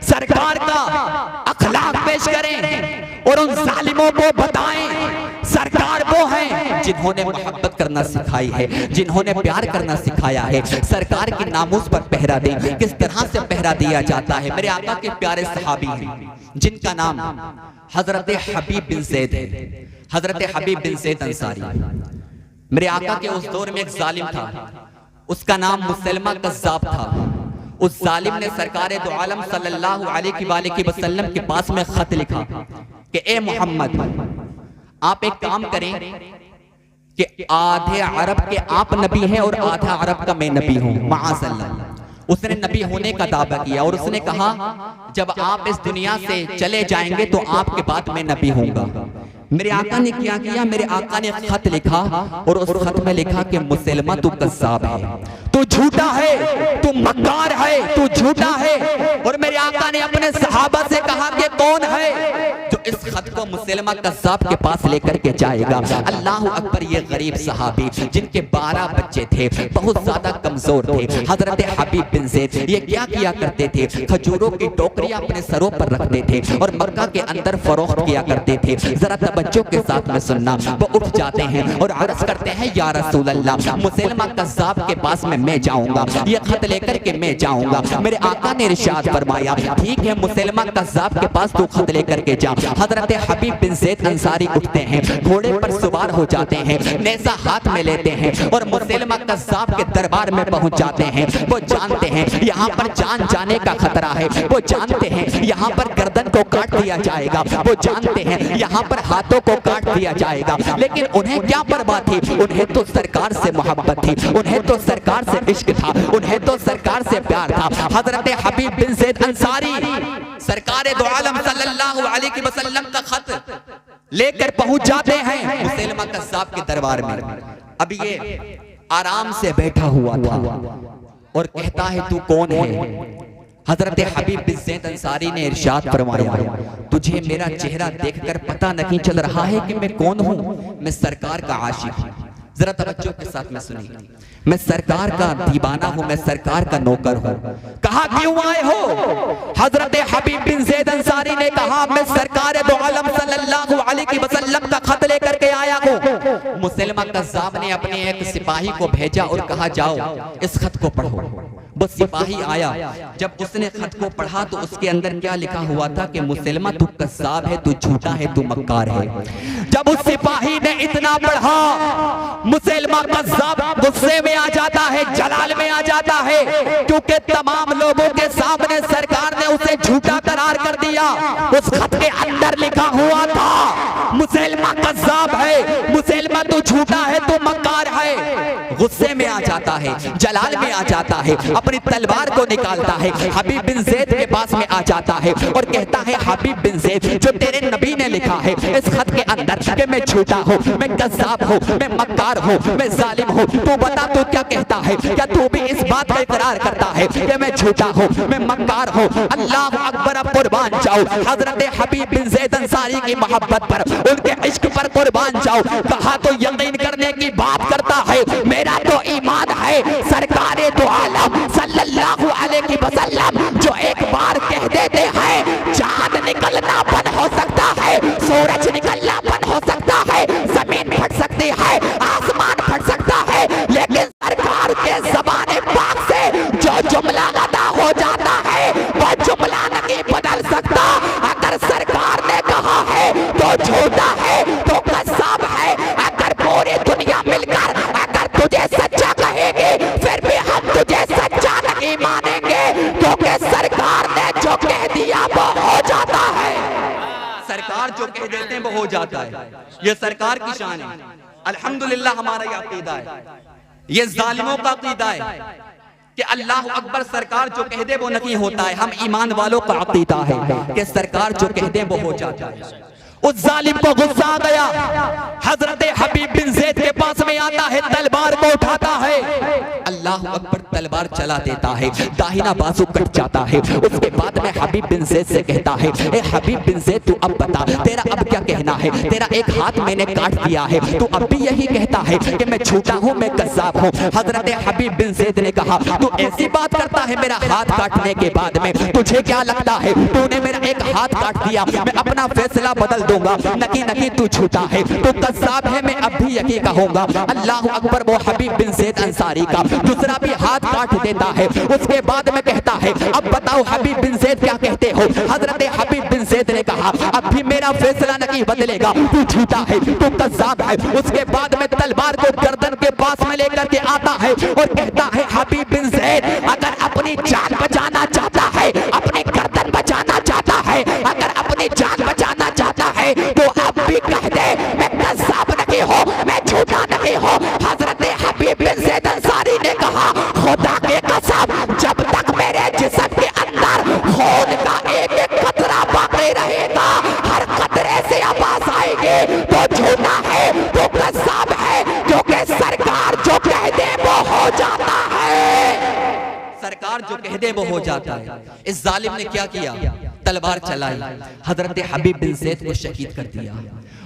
सरकार का अखलाक पेश करें और उन जालिमों को बताएं सरकार वो है जिन्होंने मोहब्बत करना सिखाई है, जिन्होंने प्यार करना सिखाया है। सरकार की नामूस पर पहरा दें, किस तरह से पहरा दिया जाता है। मेरे आका के प्यारे सहाबी हैं जिनका नाम हजरत हबीब बिन ज़ैद है, हजरत हबीब बिन ज़ैद अंसारी। मेरे आका के उस दौर में एक जालिम था, उसका नाम मुसलमा कज़्ज़ाब था। उस जालिम ने सरकार दो आलम सल्लल्लाहु अलैहि वसल्लम के पास में खत लिखा कि ए मोहम्मद, आप एक काम करें कि आधे अरब के आप नबी हैं और आधा अरब का मैं नबी हूं, माअज़ल्लाह। उसने नबी होने का दावा किया और उसने कहा जब आप इस दुनिया से चले जाएंगे तो आपके बाद मैं नबी होऊंगा। मेरे आका ने क्या किया, मेरे आका ने खत लिखा और उस खत में लिखा कि मुसलमा तू कज़्ज़ाब है, तू झूठा है, तू मक्कार है, तू झूठा है। और मेरे आका ने अपने सहाबा से कहा कि कौन है जो इस खत को मुसलमा कज़्ज़ाब के पास लेकर के जाएगा। अल्लाह अकबर, ये गरीब सहाबी जिनके 12 बच्चे थे, बहुत ज्यादा कमजोर थे, हजरत हबीब बिन ज़ैद, ये क्या किया करते थे, खजूरों की टोकरियां अपने सरों पर रखते थे और मक्का के अंदर फरोख्त किया करते थे। जरा बच्चों के साथ में सुनना, वो उठ जाते हैं और अर्ज करते हैं या रसूल अल्लाह, मुसलमा कज़्ज़ाब के पास में मैं जाऊंगा, ये खत लेकर के मैं जाऊंगा। मेरे आका ने इरशाद फरमाया ठीक है, मुसलमा कज़्ज़ाब के पास तू खत लेकर के जा। हजरत हबीब बिन ज़ैद अंसारी उठते हैं, घोड़े पर सवार हो जाते हैं, नेज़ा हाथ में लेते हैं और मुसलमा कज़्ज़ाब के दरबार में पहुंच जाते हैं। वो जानते हैं यहाँ पर जान जाने का खतरा है, वो जानते हैं यहाँ पर गर्दन को काट दिया जाएगा, वो जानते हैं यहाँ पर हाथों को काट दिया जाएगा, लेकिन उन्हें क्या परवाह थी, उन्हें तो सरकार से मोहब्बत थी, उन्हें तो सरकार से इश्क था, उन्हें तो सरकार से प्यार था। हजरत हबीब बिन ज़ैद अंसारी सरकार दो आलम सल्लल्लाहु अलैहि वसल्लम का खत लेकर पहुंच जाते हैं मुसलमा कज़्ज़ाब के दरबार में। अब ये आराम से बैठा हुआ था और कहता है तू कौन है। हजरत हबीब बिन ज़ैद अंसारी ने इरशाद फरमाया तुझे मेरा चेहरा देखकर पता नहीं चल रहा है कि मैं कौन हूं, मैं सरकार का आशिक हूं। जरा तवज्जो के साथ में सुनिए, मैं सरकार का दीवाना हूं, मैं सरकार का नौकर हूं। कहा क्यों आए हो? हजरत हबीब बिन ज़ैद अंसारी ने कहा मैं सरकार दो आलम सल्लल्लाहु अलैहि वसल्लम का खत लेकर के आया हूं। मुसलमा कज़्ज़ाब ने अपने एक सिपाही को भेजा और कहा जाओ इस खत को पढ़ो। वो सिपाही आया, जब उसने खत को पढ़ा तो उसके अंदर क्या लिखा हुआ था कि मुसलमा तू कज़्ज़ाब है, तू झूठा है, तू मक्कार है। जब उस सिपाही ने इतना पढ़ा, मुसलमा कज़्ज़ाब गुस्से में आ जाता है, जलाल में आ जाता है, क्योंकि तमाम लोगों के सामने सरकार ने उसे झूठा करार कर दिया। उस खत के अंदर लिखा हुआ था मुसलमा कज़्ज़ाब है, मुसलमा तू झूठा है, तू मक्कार है। गुस्से में आ जाता है, जलाल में आ जाता है, अपनी तलवार को निकालता है, हबीब बिन ज़ैद के पास में आ जाता है और कहता है हबीब बिन ज़ैद, जो तेरे नबी ने लिखा है इस खत के अंदर कि मैं झूठा हूँ, मैं कज़्ज़ाब हूँ, मैं मक्कार हूँ, मैं जालिम हूँ, तू बता तू क्या कहता है? क्या तू भी इस बात का इकरार करता है कि मैं झूठा हूँ, मैं मक्कार हूँ? अल्लाह अकबर, अब कुर्बान जाओ हजरत हबीब बिन ज़ैद अंसारी की मोहब्बत पर, उनके इश्क पर कुर्बान जाओ। कहा तो यकीन करने की बात करता है, मेरा तो ईमान है सरकारे दो आलम सल्लल्लाहु अलैहि वसल्लम जो एक बार कह देते हैं चांद निकलना बंद हो सकता है, सूरज निकलना बंद हो सकता है, जमीन फट सकती है, आसमान फट सकता है, लेकिन सरकार के ज़बाने पाक से जो जुमला अदा हो जाता है वो जुमला नहीं बदल सकता। अगर सरकार ने कहा है तो झूठा है, तो कज़्ज़ाब है। अगर पूरी दुनिया मिलकर अगर तुझे सच्चा कहेगी फिर भी हम तुझे सच्चा नहीं मानेंगे, क्योंकि सरकार ने जो कह दिया वो हो जाता है। सरकार जो कह देते हैं वो हो जाता है, ये सरकार की शान है। अल्हम्दुलिल्लाह हमारा ये अकीदा है, ये जालिमों का अकीदा है कि अल्लाह अकबर सरकार जो कह दे वो नहीं होता है। हम ईमान वालों का अकीदा है कि सरकार जो कह दे वो हो जाता है। उस जालिम को गुस्सा आ गया, हजरत हबीब बिन ज़ैद के पास में आता है, तलवार को उठाता है, अल्लाह अकबर तलवार चला देता है, दाहिना बाजू कट जाता है। उसके बाद में हबीब बिन ज़ैद से कहता है, ए हबीब बिन ज़ैद तू अब बता तेरा अब क्या कहना है? तेरा एक हाथ मैंने काट दिया है, तू अब भी यही कहता है कि मैं झूठा हूँ, मैं कज़्ज़ाब हूँ? हजरत हबीब बिन ज़ैद ने कहा, तू ऐसी बात करता है मेरा हाथ काटने के बाद में, तुझे क्या लगता है तूने मेरा एक हाथ काट दिया, मैं अपना फैसला बदल दूंगा? नहीं नहीं, तू झूठा है, तू कज़्ज़ाब है, मैं अब भी यही कहूंगा। अल्लाह अकबर, वो हबीब बिन ज़ैद अंसारी का दूसरा भी हाथ काट देता है। उसके बाद में कहता है, अब बताओ हबीब बिन ज़ैद क्या कहते हो? हजरत हबीब बिन ज़ैद ने कहा, अब भी मेरा फैसला नहीं बदलेगा, तू झूठा है, तू कज़्ज़ाब है। उसके बाद में तलवार को गर्दन के पास में लेकर के आता है और कहता है, हबीब बिन ज़ैद अगर अपनी जान बचाना चाहता है, अपनी गर्दन बचाना चाहता है, अगर अपनी जान बचाना चाहता है तो अब भी कह दे मैं कज़्ज़ाब नहीं हूँ, मैं झूठा नहीं हूँ। हजरत हबीब बिन ज़ैद अंसारी ने कहा, खुदा के कसम जब तक मेरे जिस्म के अंदर खून का एक एक कतरा बाकी रहेगा, हर कतरे से आवाज आएगी तो झूठा है, तो कज़्ज़ाब है, क्योंकि सरकार जो कह दे वो हो जाता है। सरकार जो कह दे वो हो जाता है। इस जालिम ने क्या किया? तलवार चलाई, हजरत हबीब बिन ज़ैद को शहीद कर दिया।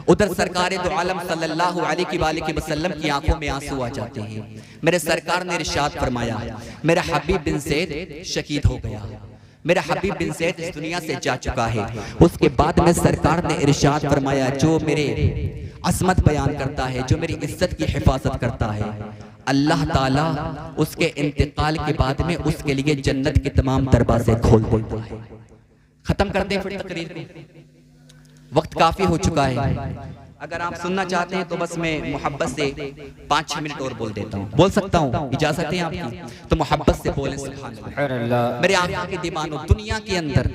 उधर सरकार दो आलम सल्लल्लाहु अलैहि वसल्लम की आंखों में आंसू आ जाते हैं। मेरे सरकार ने इरशाद फरमाया, मेरा हबीब बिन ज़ैद शहीद हो गया, मेरा हबीब बिन ज़ैद इस दुनिया से जा चुका है। उसके बाद में सरकार ने इरशाद फरमाया, जो मेरे अज़मत बयान करता है, जो मेरी इज्जत की हिफाजत करता है, अल्लाह ताला उसके इंतकाल के बाद में उसके लिए जन्नत के तमाम दरवाजे खोल देता है। खत्म कर दें फिर तकरीर को, वक्त काफी हो चुका है। अगर आप सुनना चाहते हैं तो बस मैं मोहब्बत से 5-6 मिनट और बोल देता हूँ। बोल सकता हूँ? इजाजत है आपकी? तो मोहब्बत से बोलें सुभान अल्लाह। मेरे आका के दीवानों, दुनिया के अंदर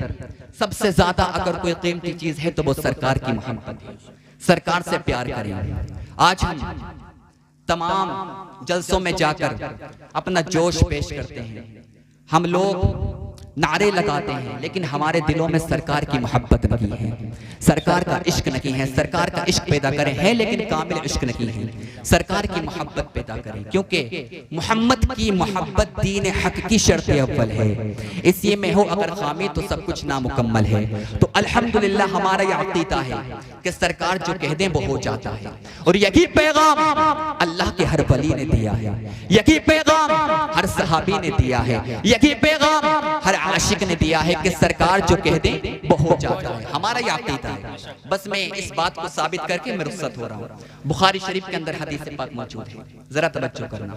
सबसे ज्यादा अगर कोई कीमती चीज है तो वो सरकार की मोहब्बत है। सरकार से प्यार करें। आज हम तमाम जलसों में जाकर अपना जोश पेश करते हैं, हम लोग नारे लगाते हैं, लेकिन हमारे दिलों में सरकार की मोहब्बत नहीं है, सरकार का इश्क नहीं है। सरकार का इश्क पैदा करें है, लेकिन कामिल इश्क नहीं है। सरकार की मोहब्बत पैदा करें, क्योंकि मोहम्मद की मोहब्बत दीन हक की शर्त अव्वल है। इसी में हो अगर खामी तो सब कुछ नामुकम्मल है। तो अल्हम्दुलिल्लाह हमारा यह अक़ीदा है कि सरकार जो कह दें वो हो जाता है। और यही पैगाम अल्लाह के हर वली ने दिया है, यही पैगाम हर सहाबी ने दिया है, यही पैगाम हर आशिक ने दिया है कि सरकार जो कह दे वो हो जाता है। हमारा यह अक़ीदा है। बस मैं इस बात को साबित करके मैं रुख़्सत हो रहा हूँ। बुखारी शरीफ के अंदर हदीस पाक मौजूद है, जरा तवज्जो करना।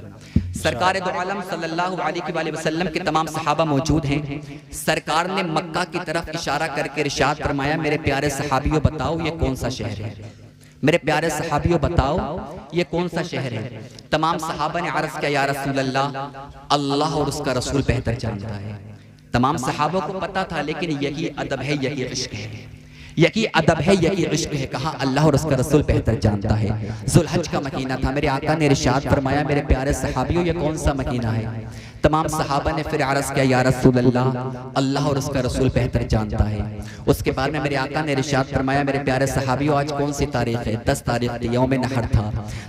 सरकार दो आलम सल्लल्लाहु अलैहि वसल्लम के तमाम सहाबा मौजूद हैं। सरकार ने मक्का की तरफ इशारा करके इरशाद फरमाया, मेरे प्यारे सहाबियों बताओ ये कौन सा शहर है? मेरे प्यारे सहाबियों बताओ ये कौन सा शहर है? तमाम सहाबा ने अर्ज़ किया, या रसूल अल्लाह, अल्लाह और उसका रसूल बेहतर जानता है। तमाम सहाबों को पता था, लेकिन यही अदब है, यही इश्क है, यही अदब है, यही इश्क है। कहा अल्लाह और उसका रसूल बेहतर जानता है। ज़ुल्हज का महीना था। मेरे आका ने इरशाद फरमाया, मेरे प्यारे सहाबियों ये कौन सा महीना है? तमाम सहाबा ने फिर अर्ज़ किया या रसूल अल्लाह, अल्लाह और उसका रसूल बेहतर जानता है। उसके बाद में मेरे आका ने इरशाद फरमाया, मेरे प्यारे सहाबियों आज कौन सी तारीख है? 10 तारीख थी, यौम नहर था।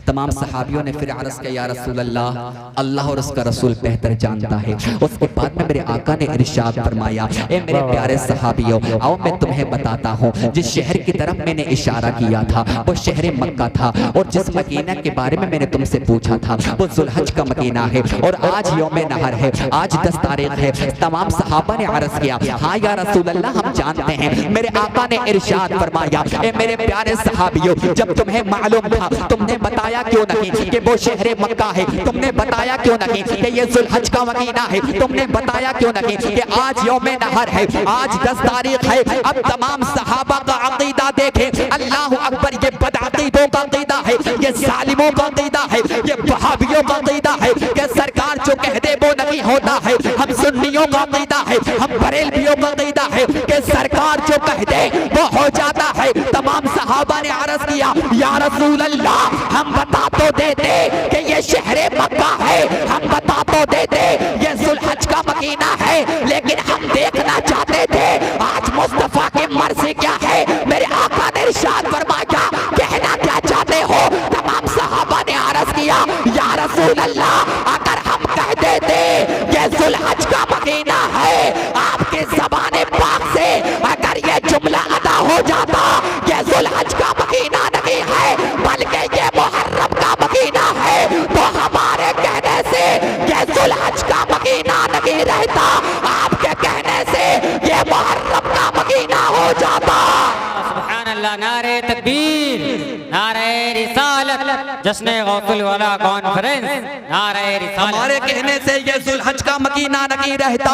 तमाम सहाबियों ने फिर अर्ज़ किया या रसूल अल्लाह, अल्लाह और उसका रसूल बेहतर जानता है। उसके बाद में मेरे आका ने इरशाद फरमाया, ए मेरे प्यारे सहाबियों, आओ मैं तुम्हें बताता हूँ जिस शहर की तरफ मैंने इशारा किया था वो शहर मक्का था, और जिस मदीना के बारे में मैंने तुमसे पूछा था वो जुल्हज का मदीना है, और आज यौम नहर है, आज 10 तारीख है। तमाम सहाबा ने अर्ज़ किया, हाँ या रसूल अल्लाह हम जानते हैं। मेरे आका ने इरशाद फरमाया, ए मेरे प्यारे सहाबियों, जब तुम्हें मालूम था तुमने बताया क्यों नहीं कि वो शहर मक्का है? तुमने बताया क्यों नहीं कि ये जुल्हज का महीना है? तुमने बताया क्यों नहीं कि आज यौम नहर है, आज 10 तारीख है? अब तमाम सहाबा का अकीदा देखें, अल्लाह अकबर, ये बदअकीदों का अकीदा है, ये जालिमों का अकीदा है, ये वहाबियों का अकीदा है कि सरकार जो कह दे वो नहीं होता है। हम सुन्नियों का अकीदा है, हम बरेलवियों का अकीदा है कि सरकार जो कह दे वो हो जाता है। तमाम सहाबा ने अर्ज़ किया, या रसूल अल्लाह, हम बता तो देते कि ये शहर मक्का है, हम बता तो देते ये जुल्हज का महीना है, लेकिन हम देखना चाहते थे आज मुस्तफा की मर्जी क्या है। मेरे आका ने इरशाद फरमाया, कहना क्या चाहते हो? तमाम सहाबा ने अर्ज़ किया, या रसूल अल्लाह, अगर हम कह देते ये जुल्हज का महीना है, आपके ज़बाने पाक से अगर ये जुमला अदा हो जाता, ये जुल्हज का महीना नहीं है बल्कि ये मुहर्रम का महीना है, तो हमारे कहने से ये जुल्हज का महीना नहीं रहता, आपके कहने से ये मुहर्रम का महीना हो जाता। सुभान अल्लाह, नारे तकबीर, नारे रिसालत, जश्न गौसुल वाला कॉन्फ्रेंस, नारे रिसालत। हमारे कहने से ये जुल्हज का महीना नहीं रहता,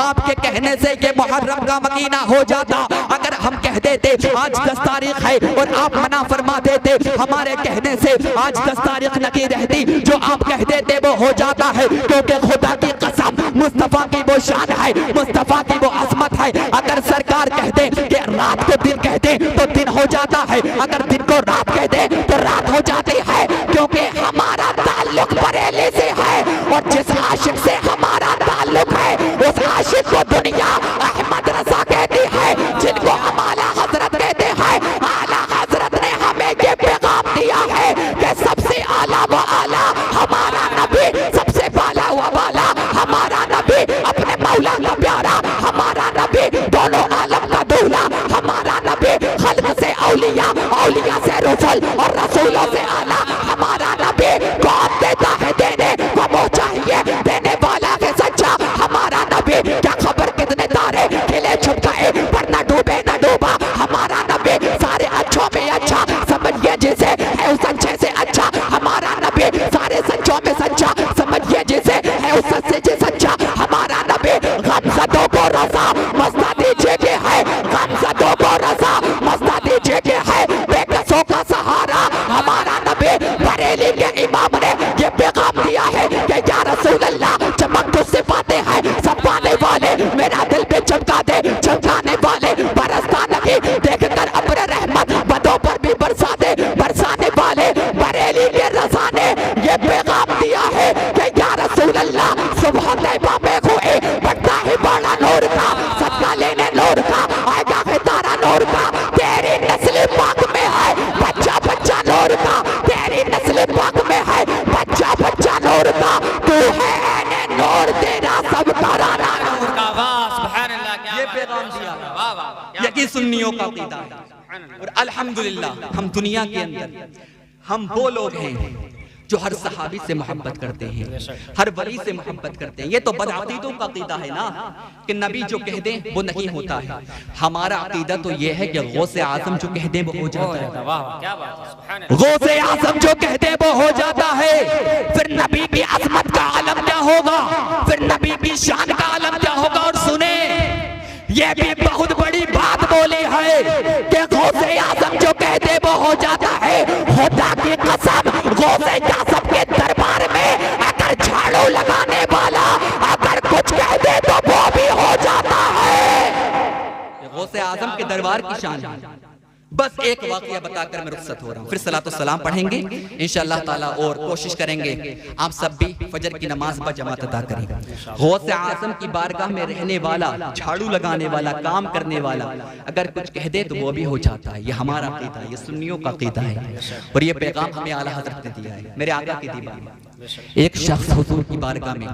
आपके कहने से ये मुहर्रम का महीना हो जाता। अगर हम कह देते आज 10 तारीख है और आप मना फरमा देते, हमारे कहने से आज 10 तारीख नहीं रहती, जो आप कह देते वो हो जाता है, क्योंकि खुदा की कसम मुस्तफा की वो शान है, मुस्तफा की वो अजमत है। अगर सरकार कह दे कि रात को दिन कह दे तो दिन हो जाता है, अगर दिन को रात कह दे तो रात हो जाती है, क्योंकि हमारा ताल्लुक बरेली से है, और जिस आशिक से हमारा ताल्लुक है उस आशिक को दुनिया अहमद रजा कहती है, जिनको हम आला हजरत कहते हैं। आला हजरत ने हमें ये पैगाम दिया है कि सबसे आला व आला हमारा नबी, सबसे बाला व बाला हमारा नबी, अपने मौला का प्यारा हमारा नबी, दोनों आलम का दूल्हा हमारा नबी, खल्क से औलिया, औलिया से रसूल और रसूलों से आला हमारा नबी। कौन देता है देने को वो चाहिए, देने वाला है सच्चा हमारा नबी। क्या खबर कितने तारे खिले छुप गए पर न डूबे न डूबा हमारा नबी, सारे अच्छों में अच्छा समझिए जिसे है उस अच्छे से अच्छा हमारा नबी, सारे सच्चों में सच्चा समझिए जिसे है उस सच्चे से सच्चा हमारा नबी। गमज़दों को रज़ा मस्ता दीजिए कि है, गमज़दों को रज़ा मस्ता दीजिए कि है, बेकसों का सहारा हमारा नबी। बरेली के इमाम ने ये पैगाम दिया है कि या रसूल अल्लाह, चमक तुझसे पाते हैं सब पाने वाले, मेरा दिल पे चमका दे चमकाने वाले, बरसता नहीं देख कर अपने रहमत बदों पर भी बरसा दे बरसाने वाले। बरेली के रज़ा ने ये पैगाम दिया है कि या रसूल अल्लाह, सुबह तैबा में हुए बढ़ता है बड़ा नूर का, सदका लेने नूर का, आएगा है तारा नूर का, तेरी नस्ल पाक में है बच्चा बच्चा नूर का, तेरी नस्ल पाक में है बच्चा बच्चा नूर का, तू है नूर तेरा सब कराना नूर का। वाह सुभान अल्लाह, क्या ये पैगाम दिया, वाह वाह, यही सुन्नियों का अकीदा है। और अल्हम्दुलिल्लाह हम दुनिया के अंदर हम वो लोग हैं जो हर सहाबी से मोहब्बत करते हैं, हर वली से मोहब्बत करते हैं। ये तो बदअकीदों का अकीदा है ना कि नबी जो कह दें वो नहीं होता है। हमारा अकीदा तो ये है कि गौसे आज़म जो कह दें वो हो जाता है। वाह वाह, क्या बात है, सुभान अल्लाह। गौसे आज़म जो कह दे वो हो जाता है। फिर नबी की अजमत का आलम क्या होगा, फिर नबी की शान का आलम क्या होगा। और सुने, ये भी बहुत बड़ी बात बोली है कि गौसे आज़म जो कह दे वो हो जाता है। खुदा की कसम, गौसे आज़म के दरबार में अगर झाड़ू लगाने वाला अगर कुछ कह दे तो वो भी हो जाता है। गौसे आज़म के दरबार की शान है। बस एक वाकया बताकर मैं रुखसत हो रहा हूँ, फिर सलातो सलाम पढ़ेंगे इंशाअल्लाह ताला और कोशिश करेंगे आप सब भी फजर की नमाज पर जमात अदा करें। गौसे आज़म की बारगाह में रहने वाला, झाड़ू लगाने वाला, काम करने वाला अगर कुछ कह दे तो वो भी हो जाता है। ये हमारा अक़ीदा है, ये सुन्नियों का अक़ीदा है और ये पैगाम हमें आला हज़रत ने दिया है, मेरे आका की दीवार में। एक शख्स हुजूर की बारगाह में,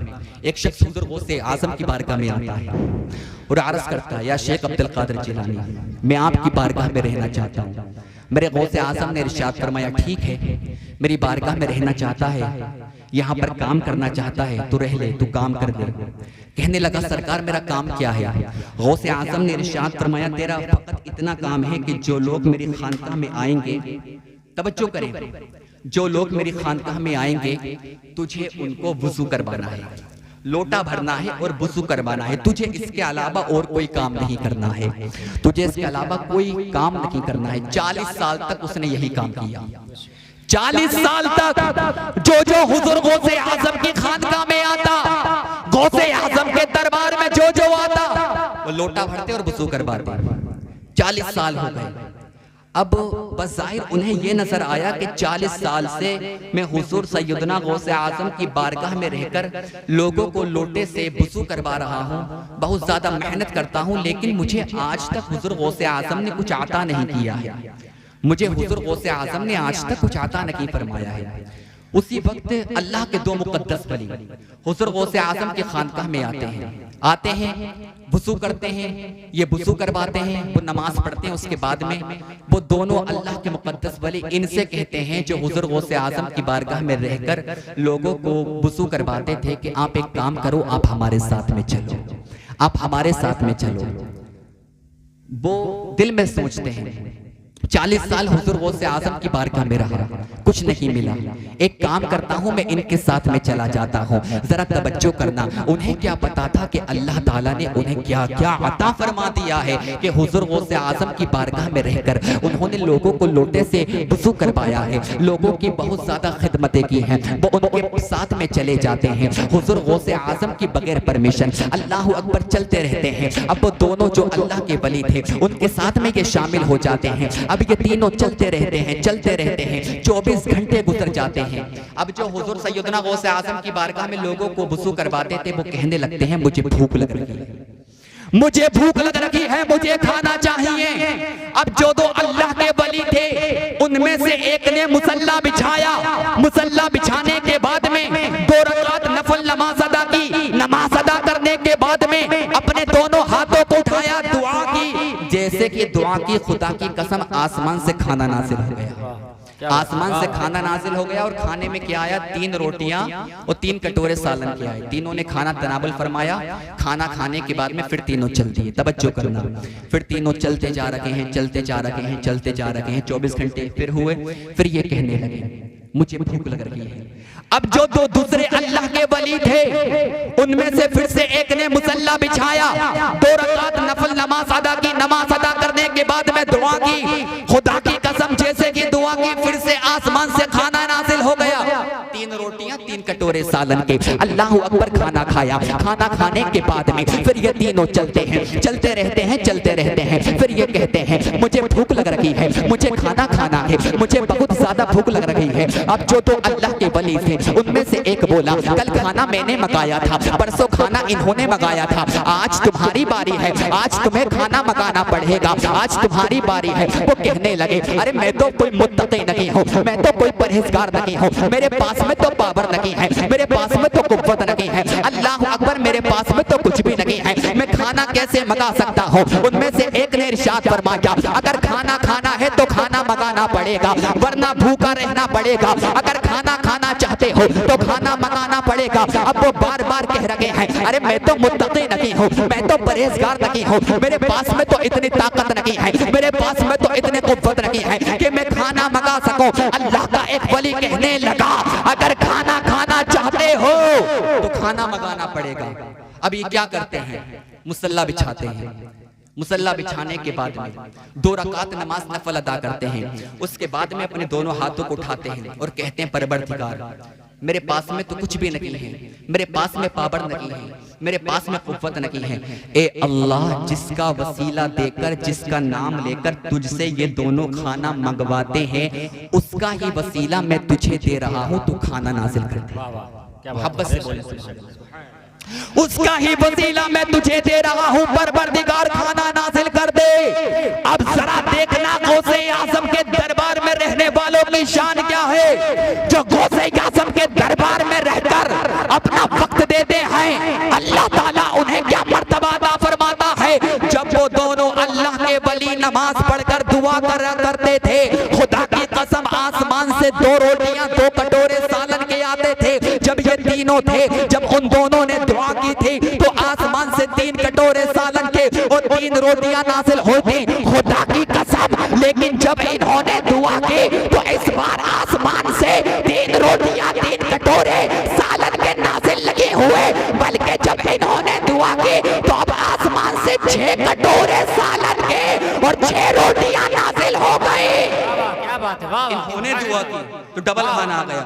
एक शख्स हुजूर गौसे आज़म की बारगाह में आता है और अर्ज़ करता है, या शेख अब्दुल कादिर जिलानी, मैं आपकी बारगाह में रहना चाहता हूँ। मेरे गौसे आज़म ने इरशाद फरमाया, ठीक है, मेरी बारगाह में रहना चाहता है, यहाँ पर काम करना चाहता है तो रह ले, तू काम कर दे। कहने लगा, सरकार मेरा काम क्या है? गौसे आज़म ने इरशाद फरमाया, तेरा फकत इतना काम है कि जो लोग मेरी खानकाह में आएंगे, तवज्जो करें, जो लोग मेरी खानकाह में आएंगे तुझे उनको वुजू करवाना है, लोटा भरना है और वुजू करवाना है। तुझे इसके अलावा और कोई काम नहीं करना है, तुझे इसके अलावा कोई काम नहीं करना है। 40 साल तक उसने यही काम किया। 40 साल तक जो हुजूर गौसे आज़म की खानकाह में आता, गौसे आज़म के दरबार में जो आता, वो लोटा भरते और वुजू करवाते। 40 साल हो गए। अब बज़ाहिर उन्हें यह नजर आया कि 40 साल से मैं हुजूर सैयदना गौसे आज़म की बारगाह में रहकर लोगों को लोटे से वुज़ू करवा रहा हूँ, बहुत ज्यादा मेहनत करता हूँ, लेकिन मुझे आज तक हुजूर गौसे आज़म ने कुछ अता नहीं किया है, मुझे हुजूर गौसे आज़म ने आज तक कुछ अता नहीं फरमाया है। उसी वक्त अल्लाह के दो मुकद्दस वली हुजूर गौसे आज़म की खानकाह में आते हैं, वुज़ू करते हैं, ये वुज़ू करवाते हैं, वो नमाज पढ़ते हैं। उसके बाद में वो दोनों अल्लाह के मुकद्दस वली इनसे कहते हैं, जो हुजूर गौसे आज़म की बारगाह में रहकर लोगों को वुज़ू करवाते थे, कि आप एक काम करो, आप हमारे साथ में चलो, आप हमारे साथ में चलो। वो दिल में सोचते हैं, 40 साल हुजूर गौसे आज़म की बारगाह में रहा, कुछ नहीं मिला, एक काम करता हूं, मैं इनके साथ में चला जाता हूं। जरा तवज्जो करना, उन्हें क्या पता था कि अल्लाह ताला ने उन्हें क्या क्या अता फरमा दिया है कि हुजूर गौसे आज़म की बारगाह में रहकर उन्होंने लोगों को लोटे से वुज़ू करवाया है, लोगों की बहुत ज्यादा खिदमतें की हैं, वो उनके साथ में चले जाते हैं हुजूर गौसे आज़म की बगैर परमिशन, अल्लाह अकबर चलते रहते हैं। अब वो दोनों जो अल्लाह के वली थे उनके साथ में ये शामिल हो जाते हैं। अब ये तीनों चलते रहते हैं, चलते रहते हैं, 24 घंटे गुजर जाते हैं। अब जो हुजूर सैयदना गौसे आज़म की बारगाह में लोगों को वुज़ू करवाते थे, वो कहने लगते हैं, मुझे भूख लग रही है, मुझे भूख लग रही है, मुझे खाना चाहिए। अब जो दो अल्लाह के वली थे उनमें से एक ने मुसल्ला बिछाया, मुसल्ला बिछाने के बाद में 2 रकात नफल नमाज अदा की। नमाज अदा करने के बाद में अपने दोनों हाथों को उठाया, दुआ की, जैसे कि दुआ की, खुदा की कसम आसमान से खाना नाजिल हो गया, आसमान से खाना नाजिल हो गया। और खाने में क्या आया? 3 रोटियां और 3 कटोरे सालन के आए। तीनों ने खाना तनावल फरमाया। खाना खाने के बाद में फिर तीनों चल दिए, तवज्जो करना, फिर तीनों चलते जा रहे हैं, चलते जा रहे हैं, चलते जा रहे हैं। 24 घंटे फिर हुए, फिर ये कहने लगे, मुझे भूख लग रही है। अब जो दो दूसरे अल्लाह के वली थे उनमें से फिर से एक ने मुसल्ला बिछाया, 2 रकात नफल नमाज अदा की। नमाज अदा करने के बाद में दुआ की, खुदा की कसम जैसे कि दुआ की, फिर से आसमान से खाना नाजिल हो गया। 3 रोटियां 3 कटोरे सालन के। अल्लाह अकबर, खाना खाया। खाना खाने के बाद में फिर ये तीनों चलते हैं, चलते रहते हैं, चलते रहते हैं। फिर ये कहते हैं, मुझे भूख लग रही है, मुझे खाना खाना है, मुझे बहुत ज्यादा भूख लग रही है। अब जो तो अल्लाह के वली थे उनमें से एक बोला, कल खाना मैंने मंगाया था, परसों खाना इन्होंने मंगाया था, आज तुम्हारी बारी है, आज तुम्हें खाना मंगाना पड़ेगा, आज तुम्हारी बारी है। वो कहने लगे, अरे मैं तो कोई मुत्तकी नहीं हूँ, मैं तो कोई परहेजगार नहीं हूँ, मेरे पास में तो पावर नहीं है, मेरे पास में तो कुव्वत नहीं है, अल्लाह अकबर, मेरे पास में तो कुछ भी नहीं है, मैं खाना कैसे मंगा सकता हूँ। उनमें से एक ने इरशाद फरमाया, अगर खाना खाना है तो खाना मंगाना पड़ेगा, वरना भूखा रहना पड़ेगा। अगर खाना खाना चाहते हो तो खाना मंगाना पड़ेगा। अब वो बार बार कह रहे हैं, अरे मैं तो मुत्तकी नहीं हूँ, मैं तो परहेजगार नहीं हूँ, मेरे पास में तो इतनी ताकत नहीं है, मेरे पास में तो इतनी कुव्वत नहीं है कि मैं खाना मंगा सकूं। अल्लाह का एक वली कहने लगा, अगर खाना खाना चाहते हो तो खाना मंगाना पड़ेगा। अब ये क्या करते हैं? मुसल्ला बिछाते हैं। मुसल्ला बिछाने के बाद में 2 रकात नमाज नफल अदा करते हैं। उसके बाद में अपने दोनों हाथों को उठाते हैं और कहते हैं, परवरदिगार, मेरे पास में तो कुछ भी नहीं है, मेरे पास में पावर नहीं है, मेरे पास में कुव्वत नहीं है। ए अल्लाह, जिसका वसीला देकर, जिसका नाम लेकर तुझसे ये दोनों खाना मंगवाते हैं, उसका ही वसीला मैं तुझे दे रहा हूं, तू खाना नाजिल कर दे। मोहब्बत से बोले, उसका ही वसीला मैं तुझे दे रहा हूं, परवरदिगार खाना नाजिल कर दे। अब जरा देखना गौसे आजम के दरबार में रहने वालों की शान क्या है, जो गौसे आजम के दरबार में रहकर अपना वक्त देते हैं, अल्लाह ताला उन्हें क्या मर्तबा अता फरमाता है। जब वो दोनों अल्लाह के वली नमाज पढ़कर दुआ करते थे, खुदा की कसम आसमान से 2 रोटियां 2 कटोरे सालन के आते थे। जब ये तीनों थे, जब उन दोनों ने दुआ की थी तो आसमान से 3 कटोरे सालन के और 3 रोटियां नाजिल होती, खुदा की कसम। लेकिन जब इन्होंने दुआ की तो इस बार आसमान से 3 रोटियां 3 कटोरे सालन के नाजिल लगे हुए, बल्कि जब इन्होंने दुआ की तो अब आसमान से 6 कटोरे सालन के और 6 रोटियां नाजिल हो गई। क्या बात है, वाह वाह। इन्होंने दुआ की तो डबल खाना आ गया।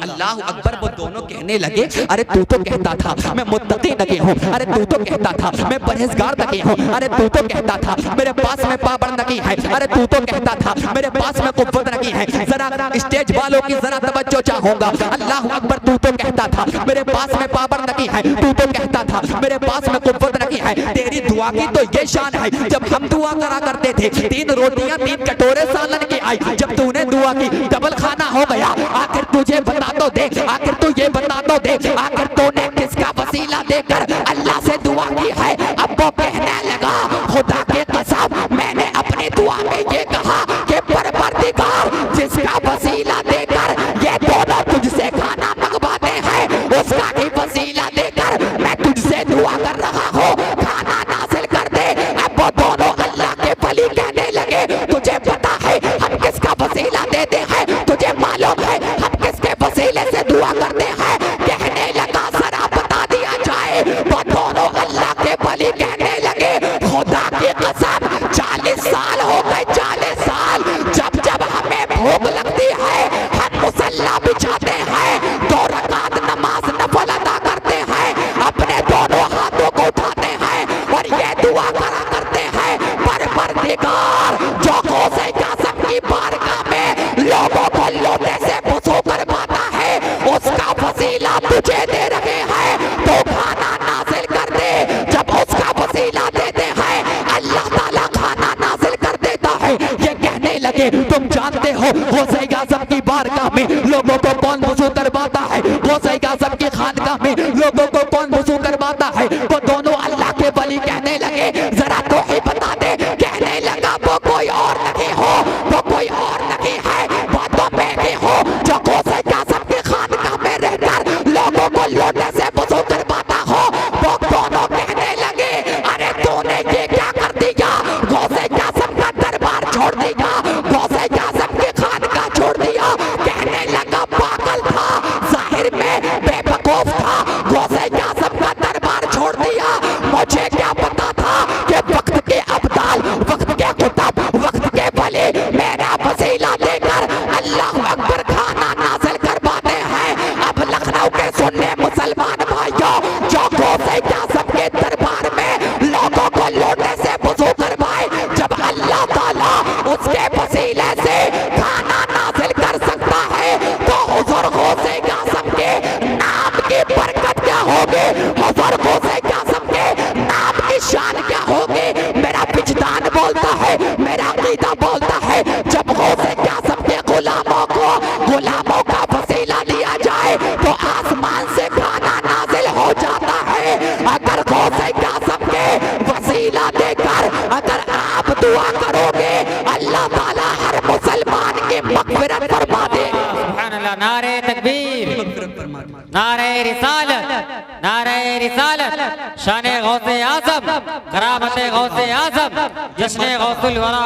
अल्लाह अकबर। वो दोनों कहने लगे, अरे तू तो कहता था मैं मुत्तकी नहीं हूँ, अरे तू तो कहता था मैं परहेजगार नहीं हूँ, अरे तू तो कहता था मेरे पास में पावर नहीं है, अरे तू तो कहता था मेरे पास में कुव्वत नहीं है। जरा स्टेज वालों की जरा तवज्जो चाहूंगा। अल्लाह अकबर। तू तो कहता था मेरे पास में पावर नहीं है, तू तो कहता था मेरे पास में कुव्वत नहीं है। तेरी दुआ की तो ये शान है, जब हम दुआ करा करते थे 3 रोटियां 3 कटोरे सालन की आई, जब तूने दुआ की डबल खाना हो गया। आखिर तुझे बता तो दे, आखिर तू ये बता तो दे, आखिर तूने किसका वसीला देकर अल्लाह से दुआ की है। अब वो कहने लगा, खुदा के कसम मैंने अपनी दुआ में ये कहा कि परवरदिगार, जिसका वसीला देकर ये दोनों तुझसे खाना मंगवाते हैं, उसका ही वसीला देकर मैं तुझसे दुआ कर रहा हूँ, खाना नाजिल कर दे। अब वो दोनों अल्लाह के वली कहने लगे, तुझे पता है हम किसका वसीला देते हैं, तुझे मालूम है हम किसके वसीले से दुआ करते हैं। कहने लगा, जरा बता दिया जाए। वो दोनों अल्लाह के वली कहने लगे, खुदा की कसम 40 साल हो गए, 40 साल। जब जब हमें भूख लगती है हम मुसल्ला बिछाते हैं, 2 रकात नमाज नफल अदा करते हैं, अपने दोनों हाथों को उठाते हैं और ये दुआ करा करते हैं, परवरदिगार, जो गौसे आज़म की बारगाह में लोगों को लोटे से वुज़ू करवाता है, उसका वसीला तुझे दे रहे हैं, तो खाना नाजिल कर दे। जब उसका वसीला देते हैं, अल्लाह ताला खाना नाजिल कर देता है। ये कहने लगे, तुम जानते हो गौसे आज़म की बारगाह में लोगों को कौन वुज़ू करवाता है, गौसे आज़म की खानगाह में लोगों को कौन वुज़ू करवाता है। वो दोनों अल्लाह के वली कहने लगे, जरा तो ही बता दे। कहने लगा, वो कोई और नहीं हो, वो कोई और नहीं है, वो तो मैं भी हूँ, जो गौसे आज़म की खानगाह में रहकर लोगों को लोटे से वुज़ू करवाता हो। वो दोनों कहने लगे, अरे तूने ये क्या कर दिया, गौसे आज़म का दरबार छोड़ दिया, गौसे आज़म की खानगाह छोड़ दिया। कहने लगा, पागल था, जाहिर में बेवकूफ था, गौसे आज़म का दरबार छोड़ दिया। मुझे क्या पता था कि वक्त के अब्दाल, वक्त के कुतब, वक्त के वली मेरा वसीला देकर अल्लाह अकबर खाना नाजिल करवाते हैं। अब लखनऊ के सुनने मुसलमान भाइयों, जो गौसे आज़म के दरबार में लोगों को लोटे से वुज़ू करवाए, जब अल्लाह ताला उसके वसीले से खाना नाजिल कर सकता है, तो हुज़ूर गौसे आज़म के नाम की बरकत क्या होगी, हुज़ूर गौसे आज़म के नाम की शान क्या होगी। मेरा विजदान बोलता है, मेरा अक़ीदा बोलता है, जब गौसे आज़म के गुलामों का वसीला लिया जाए तो आसमान से खाना नाजिल हो जाता है। अगर गौसे आज़म के वसीला देकर अगर आप दुआ करोगे, अल्लाह ताला हर मुसलमान की मग़फ़िरत फरमा देगा। सुभान अल्लाह। नारे तकबीर, नारे रिसालत, नारे रिसालत। शान गौसे आज़म, करामत गौसे आज़म, जश्न गौसुल वरा।